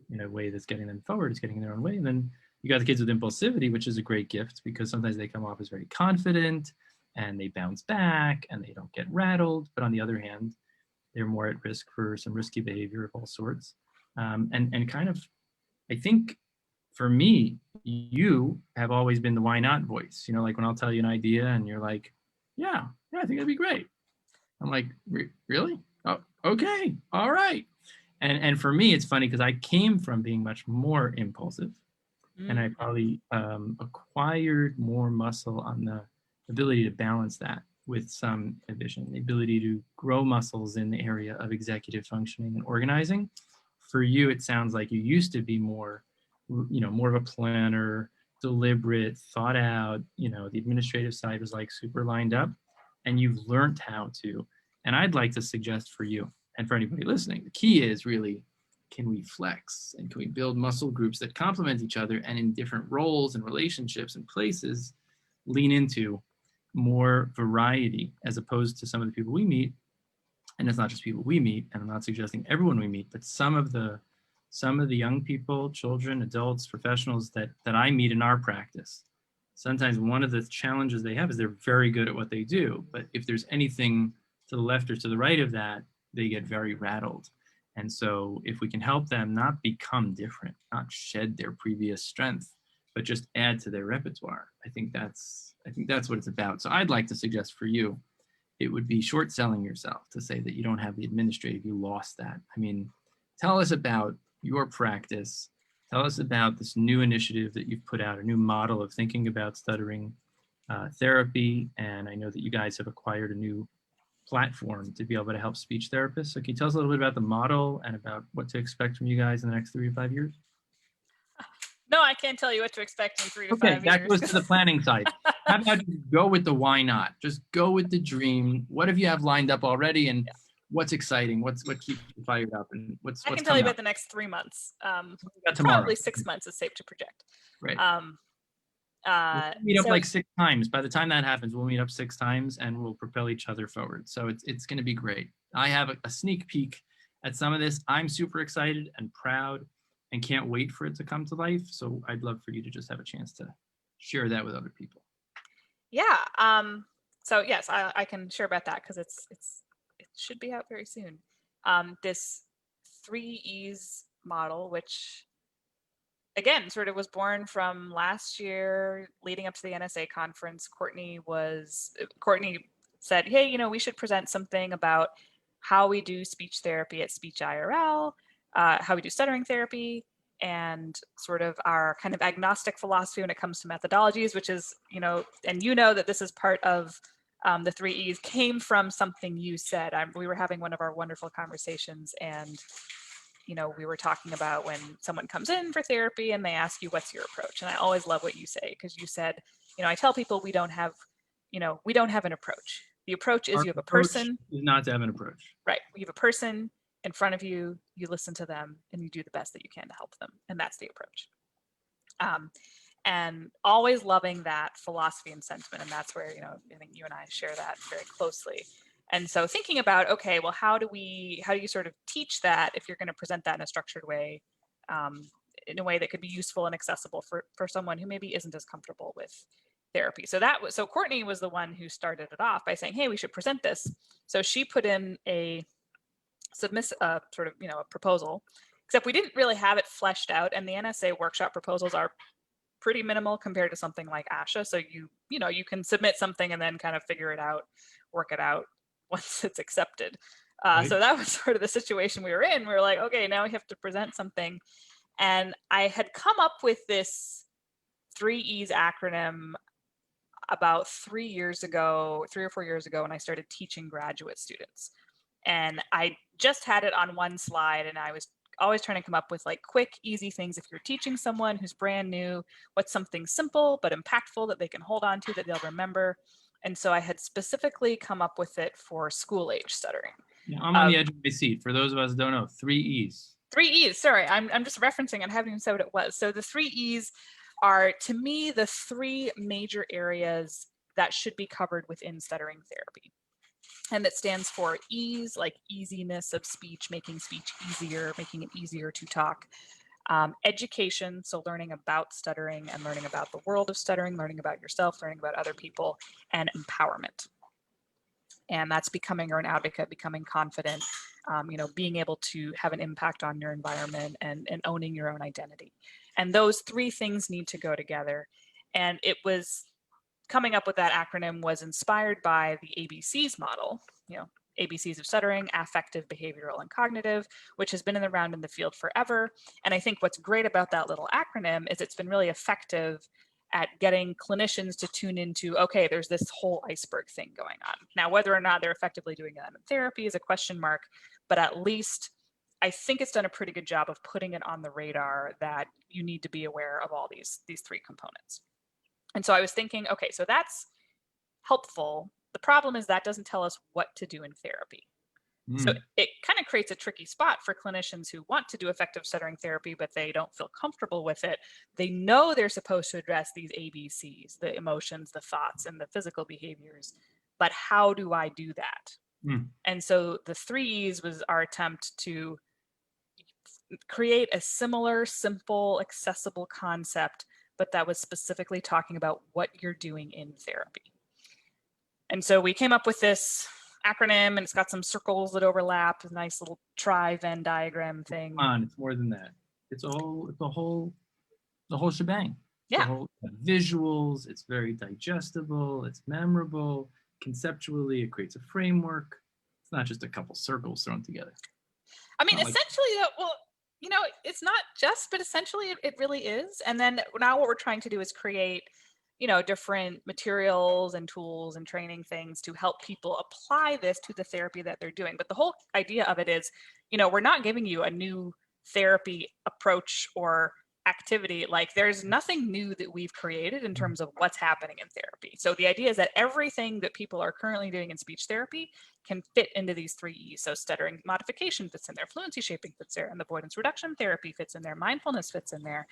in a way that's getting them forward, it's getting in their own way. And then you got the kids with impulsivity, which is a great gift, because sometimes they come off as very confident and they bounce back and they don't get rattled. But on the other hand, they're more at risk for some risky behavior of all sorts. And kind of, I think for me, you have always been the why not voice. Like when I'll tell you an idea and you're like, yeah, I think that'd be great. I'm like, really? Oh, okay, all right. And for me, it's funny because I came from being much more impulsive, and I probably acquired more muscle on the ability to balance that with some inhibition, the ability to grow muscles in the area of executive functioning and organizing. For you, it sounds like you used to be more of a planner, deliberate, thought out. The administrative side was like super lined up, and you've learned how to. And I'd like to suggest for you, and for anybody listening, the key is really, can we flex, and can we build muscle groups that complement each other, and in different roles and relationships and places, lean into more variety, as opposed to some of the people we meet. And it's not just people we meet, and I'm not suggesting everyone we meet, but some of the young people, children, adults, professionals that I meet in our practice. Sometimes one of the challenges they have is they're very good at what they do, but if there's anything to the left or to the right of that, they get very rattled. And so if we can help them not become different, not shed their previous strength, but just add to their repertoire, I think that's what it's about. So I'd like to suggest for you, it would be short selling yourself to say that you don't have the administrative, you lost that. I mean, tell us about your practice. Tell us about this new initiative that you've put out, a new model of thinking about stuttering therapy. And I know that you guys have acquired a new platform to be able to help speech therapists. So can you tell us a little bit about the model and about what to expect from you guys in the next 3 to 5 years? No, I can't tell you what to expect in 3 to 5 years. Okay, that goes to the planning side. How about you go with the why not? Just go with the dream. What have you have lined up already, and what's exciting? What keeps you fired up, and what's I can tell you about the next 3 months. Probably 6 months is safe to project. Right. We'll meet up like 6 times. By the time that happens, we'll meet up 6 times and we'll propel each other forward. So it's going to be great. I have a sneak peek at some of this. I'm super excited and proud and can't wait for it to come to life. So I'd love for you to just have a chance to share that with other people. Yeah. So yes, I can share about that because it should be out very soon. This 3 E's model, which again, sort of was born from last year leading up to the NSA conference. Courtney said, hey, we should present something about how we do speech therapy at SpeechIRL, how we do stuttering therapy, and sort of our kind of agnostic philosophy when it comes to methodologies, which is, and that this is part of the 3 E's came from something you said. We were having one of our wonderful conversations, and we were talking about when someone comes in for therapy and they ask you, what's your approach? And I always love what you say, because you said, I tell people we don't have an approach. The approach is Our you have a approach person, is not to have an approach. right? You have a person in front of you, you listen to them, and you do the best that you can to help them. And that's the approach. And always loving that philosophy and sentiment. And that's where, I think you and I share that very closely. And so thinking about, okay, well, how do you sort of teach that if you're going to present that in a structured way, in a way that could be useful and accessible for someone who maybe isn't as comfortable with therapy. So Courtney was the one who started it off by saying, hey, we should present this. So she put in a proposal, except we didn't really have it fleshed out. And the NSA workshop proposals are pretty minimal compared to something like ASHA. So you can submit something and then kind of figure it out, work it out once it's accepted. Right. So that was sort of the situation we were in. We were like, okay, now we have to present something. And I had come up with this 3E's acronym about 3 or 4 years ago, when I started teaching graduate students. And I just had it on one slide, and I was always trying to come up with like quick, easy things. If you're teaching someone who's brand new, what's something simple but impactful that they can hold on to, that they'll remember. And so I had specifically come up with it for school age stuttering. Yeah, I'm on the edge of my seat. For those of us who don't know, 3E's. 3E's, sorry, I'm just referencing, I haven't even said what it was. So the 3E's are, to me, the three major areas that should be covered within stuttering therapy. And that stands for ease, like easiness of speech, making speech easier, making it easier to talk. Education, so learning about stuttering and learning about the world of stuttering, learning about yourself, learning about other people, and empowerment. And that's becoming, or an advocate, becoming confident, being able to have an impact on your environment and owning your own identity. And those three things need to go together. And it was coming up with that acronym was inspired by the ABCs model, ABCs of stuttering: affective, behavioral, and cognitive, which has been around in the field forever. And I think what's great about that little acronym is it's been really effective at getting clinicians to tune into, okay, there's this whole iceberg thing going on. Now, whether or not they're effectively doing that in therapy is a question mark, but at least I think it's done a pretty good job of putting it on the radar that you need to be aware of all these three components. And so I was thinking, okay, so that's helpful. The problem is that doesn't tell us what to do in therapy. So it kind of creates a tricky spot for clinicians who want to do effective stuttering therapy, but they don't feel comfortable with it. They know they're supposed to address these ABCs, the emotions, the thoughts, and the physical behaviors, but how do I do that? And so the 3E's was our attempt to create a similar, simple, accessible concept, but that was specifically talking about what you're doing in therapy. And so we came up with this acronym, and it's got some circles that overlap, a nice little tri-Venn diagram thing. Come on, it's more than that. It's the whole shebang. Yeah. The whole visuals, it's very digestible, it's memorable. Conceptually, it creates a framework. It's not just a couple circles thrown together. I mean, essentially, well, it's not just, but essentially it really is. And then now what we're trying to do is create, different materials and tools and training things to help people apply this to the therapy that they're doing. But the whole idea of it is, we're not giving you a new therapy approach or activity. Like, there's nothing new that we've created in terms of what's happening in therapy. So the idea is that everything that people are currently doing in speech therapy can fit into these 3E's. So stuttering modification fits in there, fluency shaping fits there, and avoidance reduction therapy fits in there, mindfulness fits in there,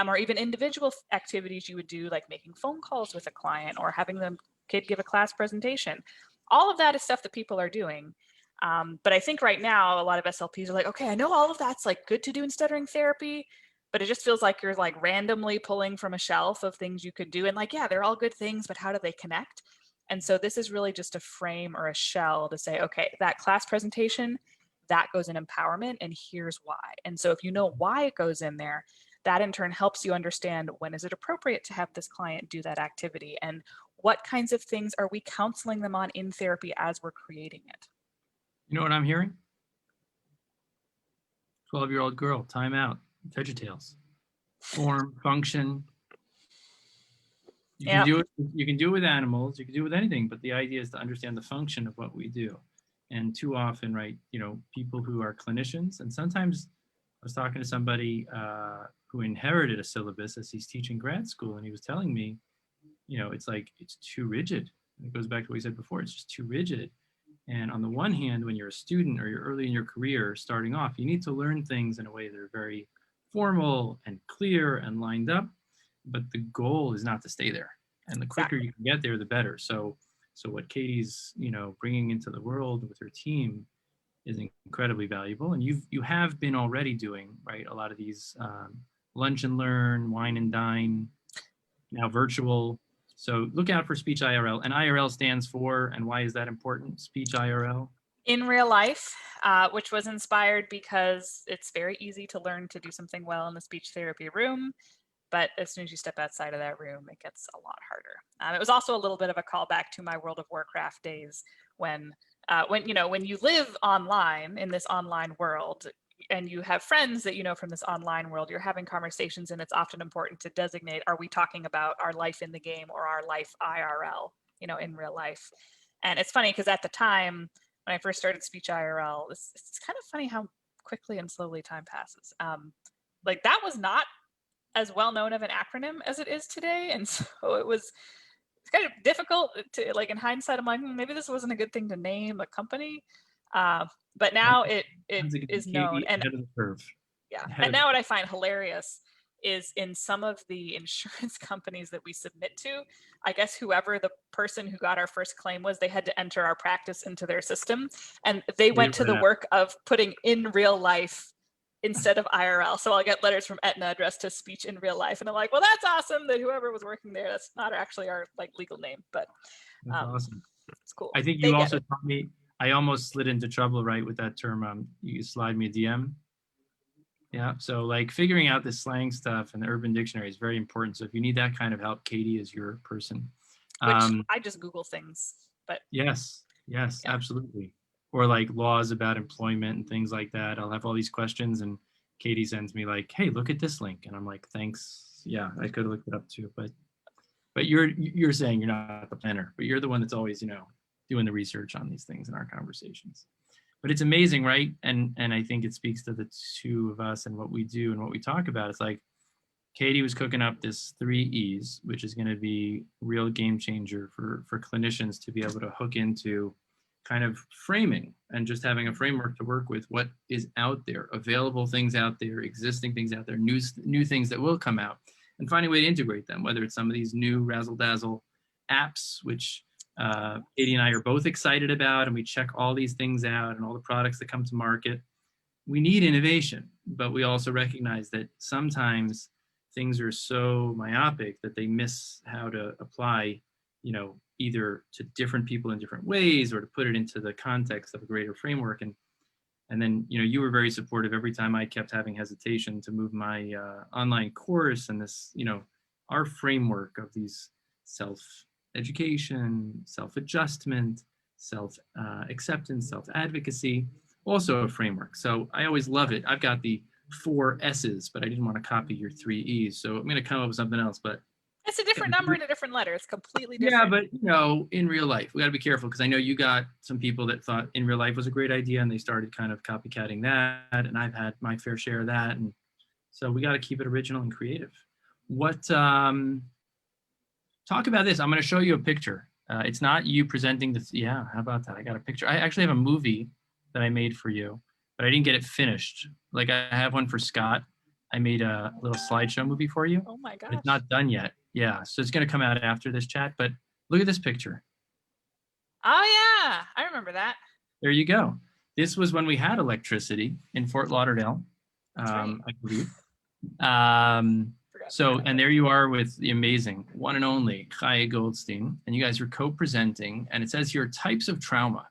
or even individual activities you would do, like making phone calls with a client or having the kid give a class presentation. All of that is stuff that people are doing. But I think right now, a lot of SLPs are like, okay, I know all of that's like good to do in stuttering therapy, but it just feels like you're like randomly pulling from a shelf of things you could do. And like, yeah, they're all good things, but how do they connect? And so this is really just a frame or a shell to say, okay, that class presentation, that goes in empowerment, and here's why. And so if you know why it goes in there, that in turn helps you understand when is it appropriate to have this client do that activity, and what kinds of things are we counseling them on in therapy as we're creating it. You know what I'm hearing? 12-year-old girl, time out. VeggieTales. Form, function. You can do it. You can do it with animals. You can do it with anything. But the idea is to understand the function of what we do. And too often, right? People who are clinicians, and sometimes was talking to somebody who inherited a syllabus as he's teaching grad school, and he was telling me, it's like it's too rigid. And it goes back to what we said before. It's just too rigid. And on the one hand, when you're a student or you're early in your career starting off, you need to learn things in a way that are very formal and clear and lined up. But the goal is not to stay there. And the quicker you can get there, the better. So what Katie's, bringing into the world with her team is incredibly valuable. And you have been already doing, right, a lot of these lunch and learn, wine and dine, now virtual. So look out for SpeechIRL. And IRL stands for, and why is that important? SpeechIRL? In real life, which was inspired because it's very easy to learn to do something well in the speech therapy room. But as soon as you step outside of that room, it gets a lot harder. It was also a little bit of a callback to my World of Warcraft days when you live online in this online world and you have friends that you know from this online world, you're having conversations, and it's often important to designate, are we talking about our life in the game or our life IRL, in real life? And it's funny because at the time when I first started SpeechIRL, it's kind of funny how quickly and slowly time passes. Like that was not as well known of an acronym as it is today, and so it's kind of difficult to, like, in hindsight, I'm like, maybe this wasn't a good thing to name a company, but now it is known. And ahead of the curve. yeah, and now what I find hilarious is in some of the insurance companies that we submit to, I guess whoever the person who got our first claim was, they had to enter our practice into their system, and they went to the work of putting in real life instead of IRL. So I'll get letters from Aetna addressed to speech in real life. And I'm like, well, that's awesome that whoever was working there, that's not actually our legal name, but that's awesome. It's cool. I think you also taught me, I almost slid into trouble, right, with that term. You slide me a DM. Yeah. So like figuring out the slang stuff and the Urban Dictionary is very important. So if you need that kind of help, Katie is your person. Which I just Google things, but. Yes, absolutely. Or like laws about employment and things like that. I'll have all these questions and Katie sends me like, hey, look at this link. And I'm like, thanks. Yeah, I could have looked it up too. But you're saying you're not the planner, but you're the one that's always, doing the research on these things in our conversations. But it's amazing, right? And I think it speaks to the two of us and what we do and what we talk about. It's like Katie was cooking up this 3 E's, which is going to be a real game changer for clinicians to be able to hook into kind of framing and just having a framework to work with what is out there, available things out there, existing things out there, new things that will come out, and finding a way to integrate them, whether it's some of these new razzle-dazzle apps, which Katie and I are both excited about, and we check all these things out and all the products that come to market. We need innovation, but we also recognize that sometimes things are so myopic that they miss how to apply, either to different people in different ways or to put it into the context of a greater framework. And then, you were very supportive every time I kept having hesitation to move my online course and this, our framework of these self-education, self-adjustment, self-acceptance, self-advocacy, also a framework. So I always love it. I've got the 4 S's, but I didn't want to copy your 3 E's. So I'm going to come up with something else, but it's a different number and a different letter. It's completely different. Yeah, but in real life, we got to be careful because I know you got some people that thought in real life was a great idea and they started kind of copycatting that, and I've had my fair share of that, and so we got to keep it original and creative. What talk about this? I'm going to show you a picture. It's not you presenting this. Yeah, how about that? I got a picture. I actually have a movie that I made for you, but I didn't get it finished. Like I have one for Scott. I made a little slideshow movie for you. Oh my gosh. But it's not done yet. Yeah, so it's going to come out after this chat, but look at this picture. Oh yeah, I remember that. There you go. This was when we had electricity in Fort Lauderdale, right. I believe. And there you are with the amazing one and only Chaya Goldstein, and you guys are co-presenting, and it says here, types of trauma.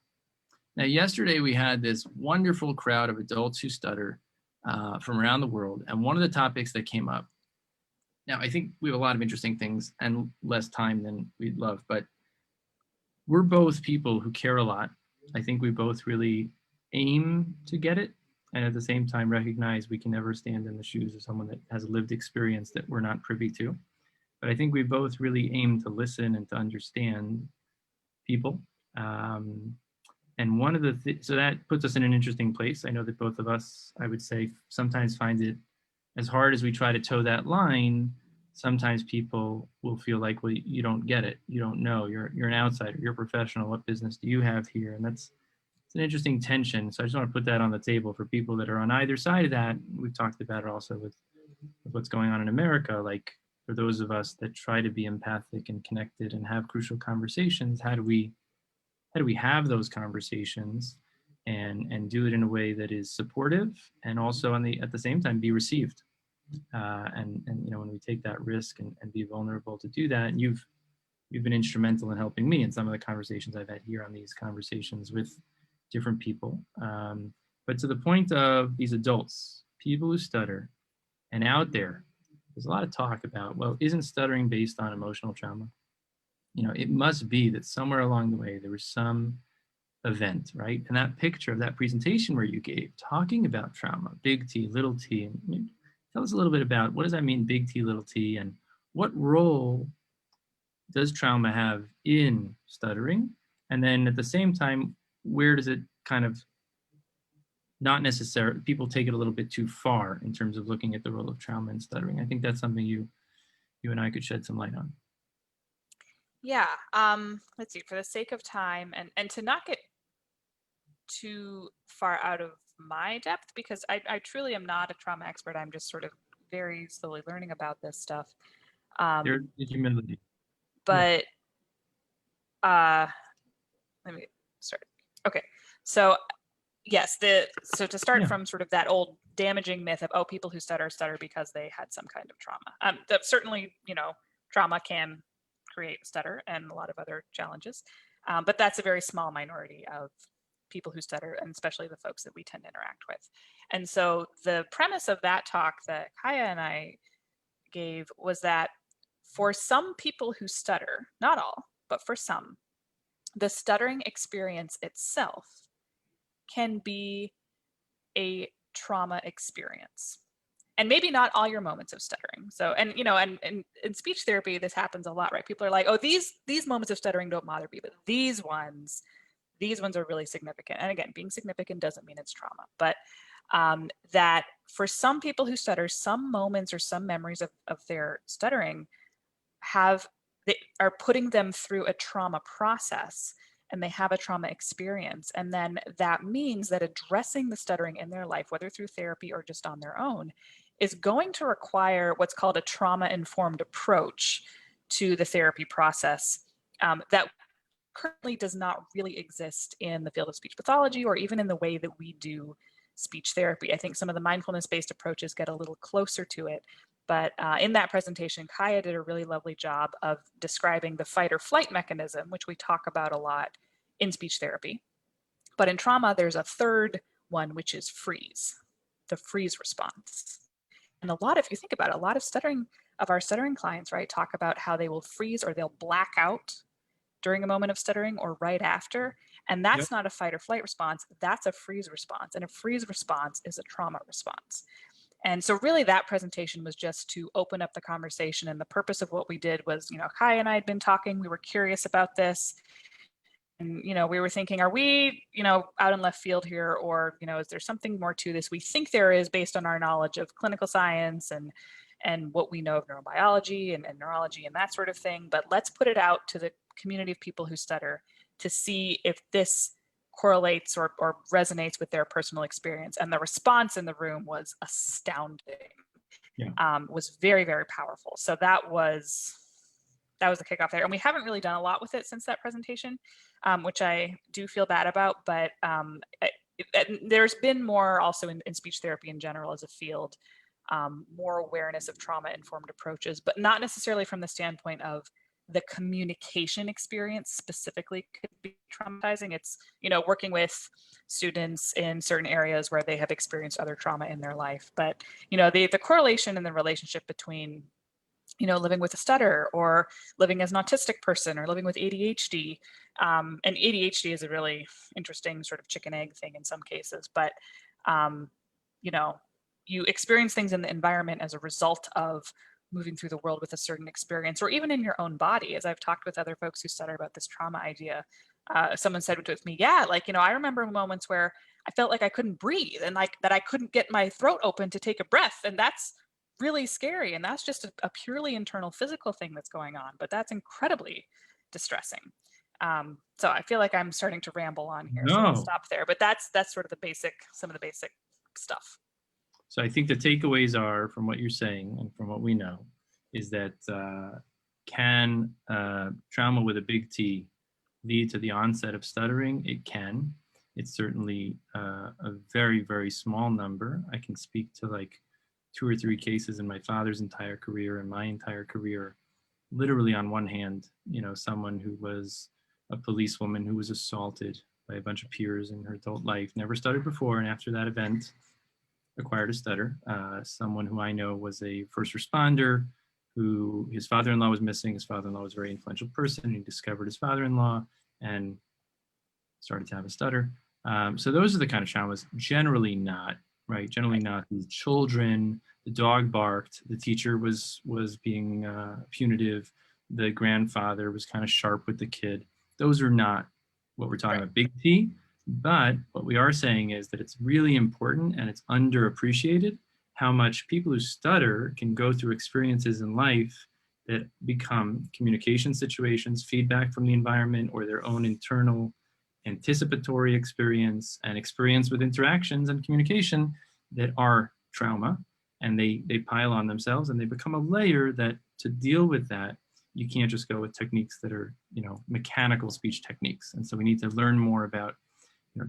Now, yesterday we had this wonderful crowd of adults who stutter from around the world, and one of the topics that came up, now I think we have a lot of interesting things and less time than we'd love, but we're both people who care a lot. I think we both really aim to get it, and at the same time recognize we can never stand in the shoes of someone that has a lived experience that we're not privy to. But I think we both really aim to listen and to understand people. And And one of the so that puts us in an interesting place. I know that both of us, I would say, sometimes find it as hard as we try to toe that line. Sometimes people will feel like, well, you don't get it, you don't know, you're an outsider, you're a professional, what business do you have here? And it's an interesting tension. So I just want to put that on the table for people that are on either side of that. We've talked about it also with what's going on in America. Like, for those of us that try to be empathic and connected and have crucial conversations, how do we have those conversations and do it in a way that is supportive and also at the same time be received, and you know, when we take that risk and be vulnerable to do that. And you've been instrumental in helping me in some of the conversations I've had here on these conversations with different people, but to the point of these adults, people who stutter, and out there's a lot of talk about, well, isn't stuttering based on emotional trauma? You know, it must be that somewhere along the way there was some event, right? And that picture of that presentation where you gave, talking about trauma, big T, little t, and tell us a little bit about what does that mean, big T, little t, and what role does trauma have in stuttering? And then at the same time, where does it kind of not necessarily, people take it a little bit too far in terms of looking at the role of trauma and stuttering? I think that's something you and I could shed some light on. Yeah. Let's see, for the sake of time and to not get too far out of my depth, because I truly am not a trauma expert. I'm just sort of very slowly learning about this stuff. There's the humility. Yeah. But let me start. Okay. So yes, so to start from sort of that old damaging myth of, oh, people who stutter because they had some kind of trauma. That certainly, you know, trauma can create stutter and a lot of other challenges. But that's a very small minority of people who stutter, and especially the folks that we tend to interact with. And so the premise of that talk that Kaya and I gave was that for some people who stutter, not all, but for some, the stuttering experience itself can be a trauma experience. And maybe not all your moments of stuttering. So, and you know, and in speech therapy, this happens a lot, right? People are like, oh, these moments of stuttering don't bother me, but these ones are really significant. And again, being significant doesn't mean it's trauma, but that for some people who stutter, some moments or some memories of their stuttering they are putting them through a trauma process, and they have a trauma experience. And then that means that addressing the stuttering in their life, whether through therapy or just on their own, is going to require what's called a trauma-informed approach to the therapy process that currently does not really exist in the field of speech pathology or even in the way that we do speech therapy. I think some of the mindfulness-based approaches get a little closer to it. But in that presentation, Kaya did a really lovely job of describing the fight or flight mechanism, which we talk about a lot in speech therapy. But in trauma, there's a third one, which is freeze, the freeze response. And if you think about it, a lot of our stuttering clients, right, talk about how they will freeze or they'll black out during a moment of stuttering or right after. And that's not a fight or flight response, that's a freeze response. And a freeze response is a trauma response. And so really that presentation was just to open up the conversation. And the purpose of what we did was, you know, Kai and I had been talking, we were curious about this. And, you know, we were thinking, are we, you know, out in left field here? Or, you know, is there something more to this? We think there is, based on our knowledge of clinical science and what we know of neurobiology and neurology and that sort of thing. But let's put it out to the community of people who stutter to see if this correlates or resonates with their personal experience. And the response in the room was astounding. Was very, very powerful. So that was the kickoff there. And we haven't really done a lot with it since that presentation, which I do feel bad about. But there's been more also in speech therapy in general as a field, more awareness of trauma-informed approaches, but not necessarily from the standpoint of the communication experience specifically could be traumatizing. It's, you know, working with students in certain areas where they have experienced other trauma in their life. But, you know, the correlation and the relationship between, you know, living with a stutter or living as an autistic person or living with ADHD. And ADHD is a really interesting sort of chicken egg thing in some cases, but, you know, you experience things in the environment as a result of moving through the world with a certain experience, or even in your own body. As I've talked with other folks who stutter about this trauma idea, Someone said with me, yeah, like, I remember moments where I felt like I couldn't breathe and like that I couldn't get my throat open to take a breath. And that's really scary. And that's just a purely internal physical thing that's going on, but that's incredibly distressing. So I feel like I'm starting to ramble on here, so I'll No. stop there. But that's sort of some of the basic stuff. So I think the takeaways are from what you're saying and from what we know is that can trauma with a big T lead to the onset of stuttering? It can. It's certainly a very, very small number. I can speak to like 2 or 3 cases in my father's entire career and my entire career, literally on one hand, someone who was a policewoman who was assaulted by a bunch of peers in her adult life, never stuttered before, and after that event, acquired a stutter. Someone who I know was a first responder who his father-in-law was missing. His father-in-law was a very influential person. He discovered his father-in-law and started to have a stutter. So those are the kind of traumas. Generally not, right? Generally not. The children, the dog barked, the teacher was being punitive, the grandfather was kind of sharp with the kid. Those are not what we're talking about, big T. But what we are saying is that it's really important and it's underappreciated how much people who stutter can go through experiences in life that become communication situations, feedback from the environment, or their own internal anticipatory experience and experience with interactions and communication that are trauma, and they pile on themselves and they become a layer that to deal with that, you can't just go with techniques that are, mechanical speech techniques. And so we need to learn more about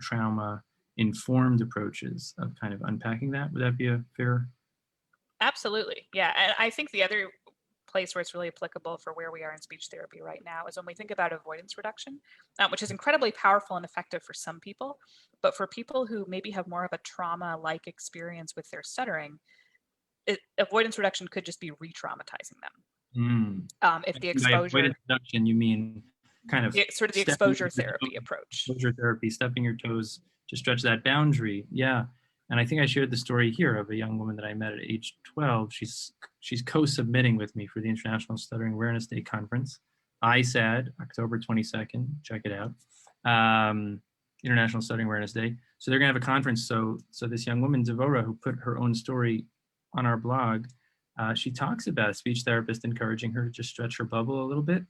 trauma informed approaches of kind of unpacking that. Would that be a fair? Absolutely. Yeah. And I think the other place where it's really applicable for where we are in speech therapy right now is when we think about avoidance reduction, which is incredibly powerful and effective for some people. But for people who maybe have more of a trauma-like experience with their stuttering, avoidance reduction could just be re-traumatizing them. If the By exposure, avoidance reduction, you mean kind of sort of the exposure therapy approach. Exposure therapy, stepping your toes to stretch that boundary. Yeah. And I think I shared the story here of a young woman that I met at age 12. She's co-submitting with me for the International Stuttering Awareness Day conference. ISAD, October 22nd. Check it out. International Stuttering Awareness Day. So they're gonna have a conference. So this young woman, Devora, who put her own story on our blog, she talks about a speech therapist encouraging her to just stretch her bubble a little bit.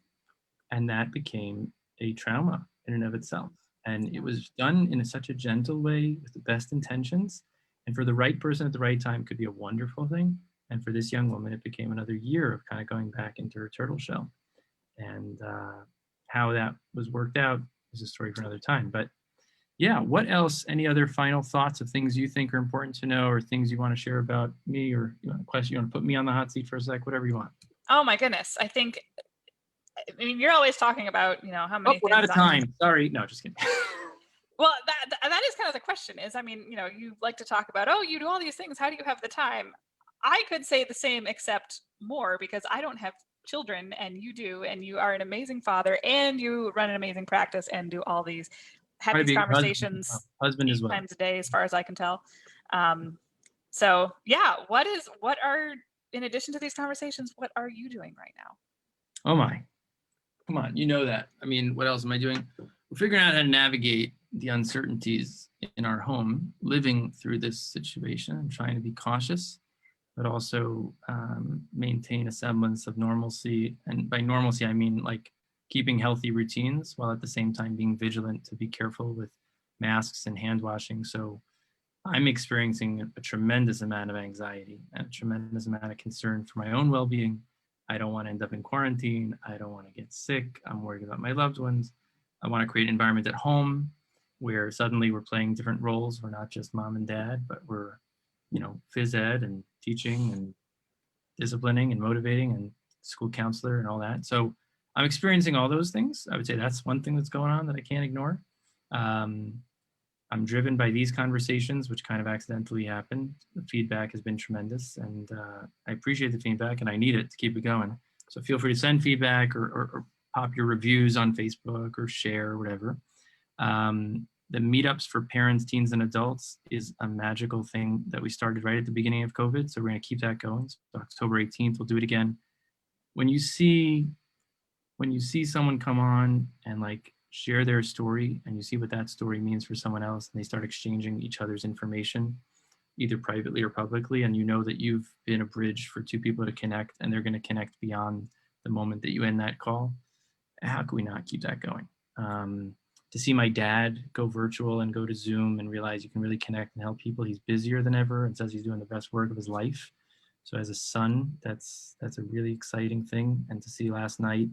And that became a trauma in and of itself. And it was done in such a gentle way with the best intentions. And for the right person at the right time could be a wonderful thing. And for this young woman, it became another year of kind of going back into her turtle shell. And how that was worked out is a story for another time. But yeah, what else? Any other final thoughts of things you think are important to know or things you want to share about me, or you want to put me on the hot seat for a sec, whatever you want. Oh my goodness. I mean, you're always talking about, how many we're things out of time. Sorry. No, just kidding. Well, that is kind of the question is, I mean, you like to talk about, oh, you do all these things. How do you have the time? I could say the same, except more, because I don't have children and you do, and you are an amazing father and you run an amazing practice and do all these, have these conversations husband as well, 8 times a day, as far as I can tell. So yeah, in addition to these conversations, what are you doing right now? Oh my, come on. You know that. I mean, what else am I doing? We're figuring out how to navigate the uncertainties in our home, living through this situation and trying to be cautious, but also maintain a semblance of normalcy. And by normalcy, I mean like keeping healthy routines while at the same time being vigilant to be careful with masks and hand washing. So I'm experiencing a tremendous amount of anxiety and a tremendous amount of concern for my own well-being. I don't want to end up in quarantine. I don't want to get sick. I'm worried about my loved ones. I want to create an environment at home where suddenly we're playing different roles. We're not just mom and dad, but we're, phys ed and teaching and disciplining and motivating and school counselor and all that. So I'm experiencing all those things. I would say that's one thing that's going on that I can't ignore. I'm driven by these conversations, which kind of accidentally happened. The feedback has been tremendous, and I appreciate the feedback, and I need it to keep it going. So feel free to send feedback or pop your reviews on Facebook or share or whatever. The meetups for parents, teens, and adults is a magical thing that we started right at the beginning of COVID. So we're going to keep that going. So October 18th, we'll do it again. When you see someone come on and like share their story, and you see what that story means for someone else, and they start exchanging each other's information, either privately or publicly, and you know that you've been a bridge for two people to connect, and they're going to connect beyond the moment that you end that call. How can we not keep that going? To see my dad go virtual and go to Zoom and realize you can really connect and help people. He's busier than ever and says he's doing the best work of his life. So as a son, that's a really exciting thing. And to see last night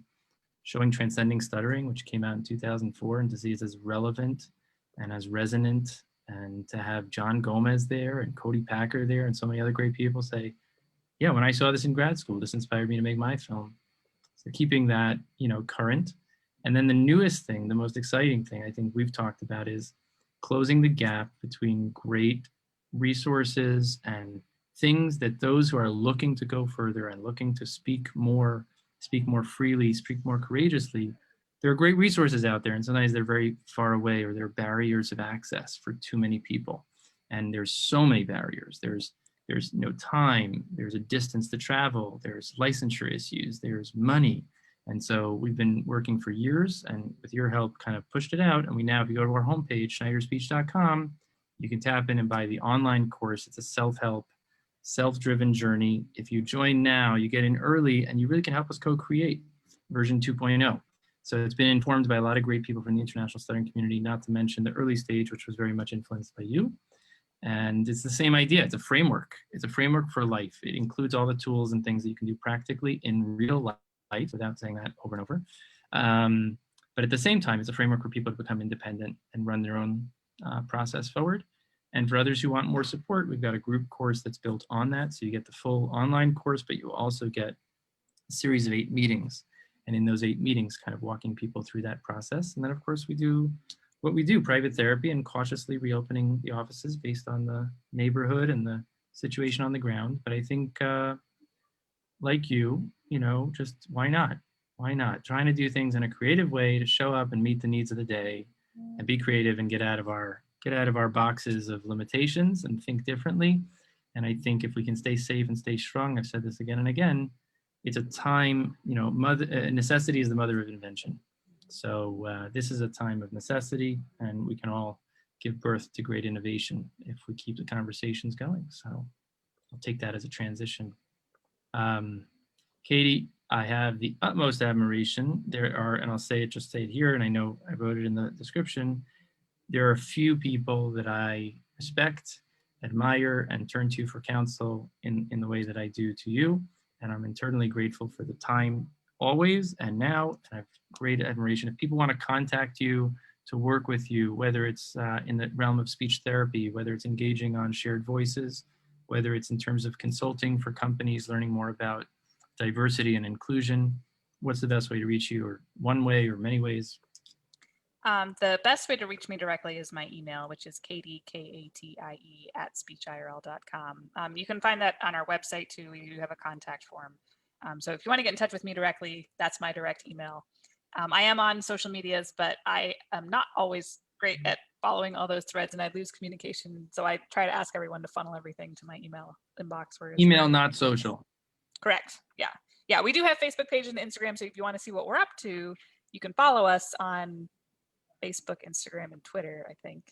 showing Transcending Stuttering, which came out in 2004, and to see it's as relevant and as resonant, and to have John Gomez there and Cody Packer there and so many other great people say, yeah, when I saw this in grad school, this inspired me to make my film. So keeping that, current. And then the newest thing, the most exciting thing I think we've talked about is closing the gap between great resources and things that those who are looking to go further and looking to speak more freely, speak more courageously. There are great resources out there, and sometimes they're very far away, or there are barriers of access for too many people. And there's so many barriers. There's no time, there's a distance to travel, there's licensure issues, there's money. And so we've been working for years, and with your help kind of pushed it out. And we now, if you go to our homepage, schneiderspeech.com, you can tap in and buy the online course. It's a self-help, self-driven journey. If you join now, you get in early, and you really can help us co-create version 2.0. So it's been informed by a lot of great people from the international stuttering community, not to mention the early stage, which was very much influenced by you. And it's the same idea. It's a framework. It's a framework for life. It includes all the tools and things that you can do practically in real life, without saying that over and over. But at the same time, it's a framework for people to become independent and run their own process forward. And for others who want more support, we've got a group course that's built on that. So you get the full online course, but you also get a series of 8 meetings. And in those 8 meetings, kind of walking people through that process. And then, of course, we do what we do, private therapy, and cautiously reopening the offices based on the neighborhood and the situation on the ground. But I think, like you, just why not? Why not? Trying to do things in a creative way to show up and meet the needs of the day and be creative and get out of our boxes of limitations and think differently. And I think if we can stay safe and stay strong, I've said this again and again, it's a time, necessity is the mother of invention. So this is a time of necessity, and we can all give birth to great innovation if we keep the conversations going. So I'll take that as a transition. Katie, I have the utmost admiration. There are, and I'll say it here, and I know I wrote it in the description, there are a few people that I respect, admire, and turn to for counsel in the way that I do to you. And I'm eternally grateful for the time always and now. And I have great admiration. If people want to contact you, to work with you, whether it's in the realm of speech therapy, whether it's engaging on shared voices, whether it's in terms of consulting for companies, learning more about diversity and inclusion, what's the best way to reach you, or one way or many ways? The best way to reach me directly is my email, which is Katie, Katie @SpeechIRL.com. You can find that on our website too. We do have a contact form. So if you want to get in touch with me directly, that's my direct email. I am on social medias, but I am not always great at following all those threads, and I lose communication. So I try to ask everyone to funnel everything to my email inbox. Email, not social. Correct. Yeah. Yeah. We do have Facebook page and Instagram. So if you want to see what we're up to, you can follow us on Facebook, Instagram, and Twitter, I think.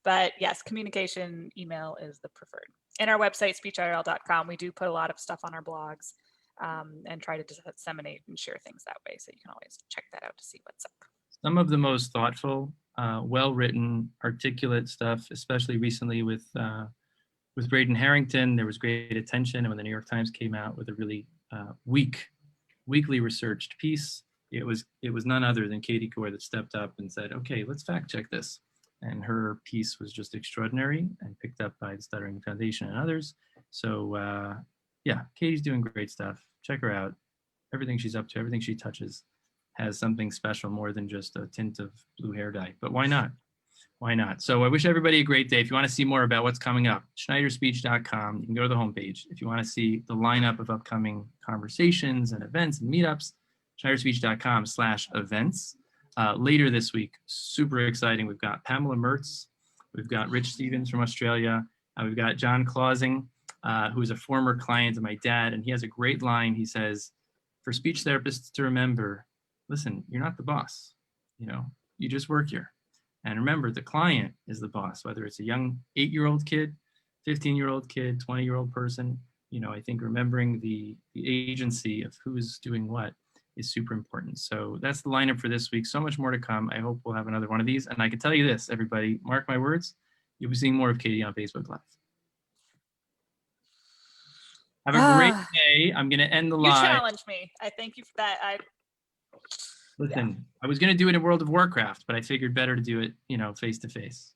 But yes, communication, email is the preferred. And our website, SpeechIRL.com, we do put a lot of stuff on our blogs and try to disseminate and share things that way. So you can always check that out to see what's up. Some of the most thoughtful, well-written, articulate stuff, especially recently with Braden Harrington, there was great attention. And when the New York Times came out with a really weekly researched piece, it was none other than Katie Gore that stepped up and said, okay, let's fact check this. And her piece was just extraordinary and picked up by the Stuttering Foundation and others. So yeah, Katie's doing great stuff. Check her out. Everything she's up to, everything she touches has something special more than just a tint of blue hair dye. But why not? Why not? So I wish everybody a great day. If you want to see more about what's coming up, schneiderspeech.com. You can go to the homepage. If you want to see the lineup of upcoming conversations and events and meetups, schneiderspeech.com/events. Later this week, super exciting. We've got Pamela Mertz. We've got Rich Stevens from Australia. We've got John Clausing, who is a former client of my dad. And he has a great line. He says, for speech therapists to remember, listen, you're not the boss. You just work here. And remember, the client is the boss, whether it's a young 8-year-old kid, 15-year-old kid, 20-year-old person. I think remembering the agency of who's doing what is super important. So that's the lineup for this week. So much more to come. I hope we'll have another one of these. And I can tell you this, everybody, mark my words, you'll be seeing more of Katie on Facebook Live. Have a great Ah, day. I'm going to end the you live. challenged me. I thank you for that. Listen, I was going to do it in World of Warcraft, but I figured better to do it, face to face.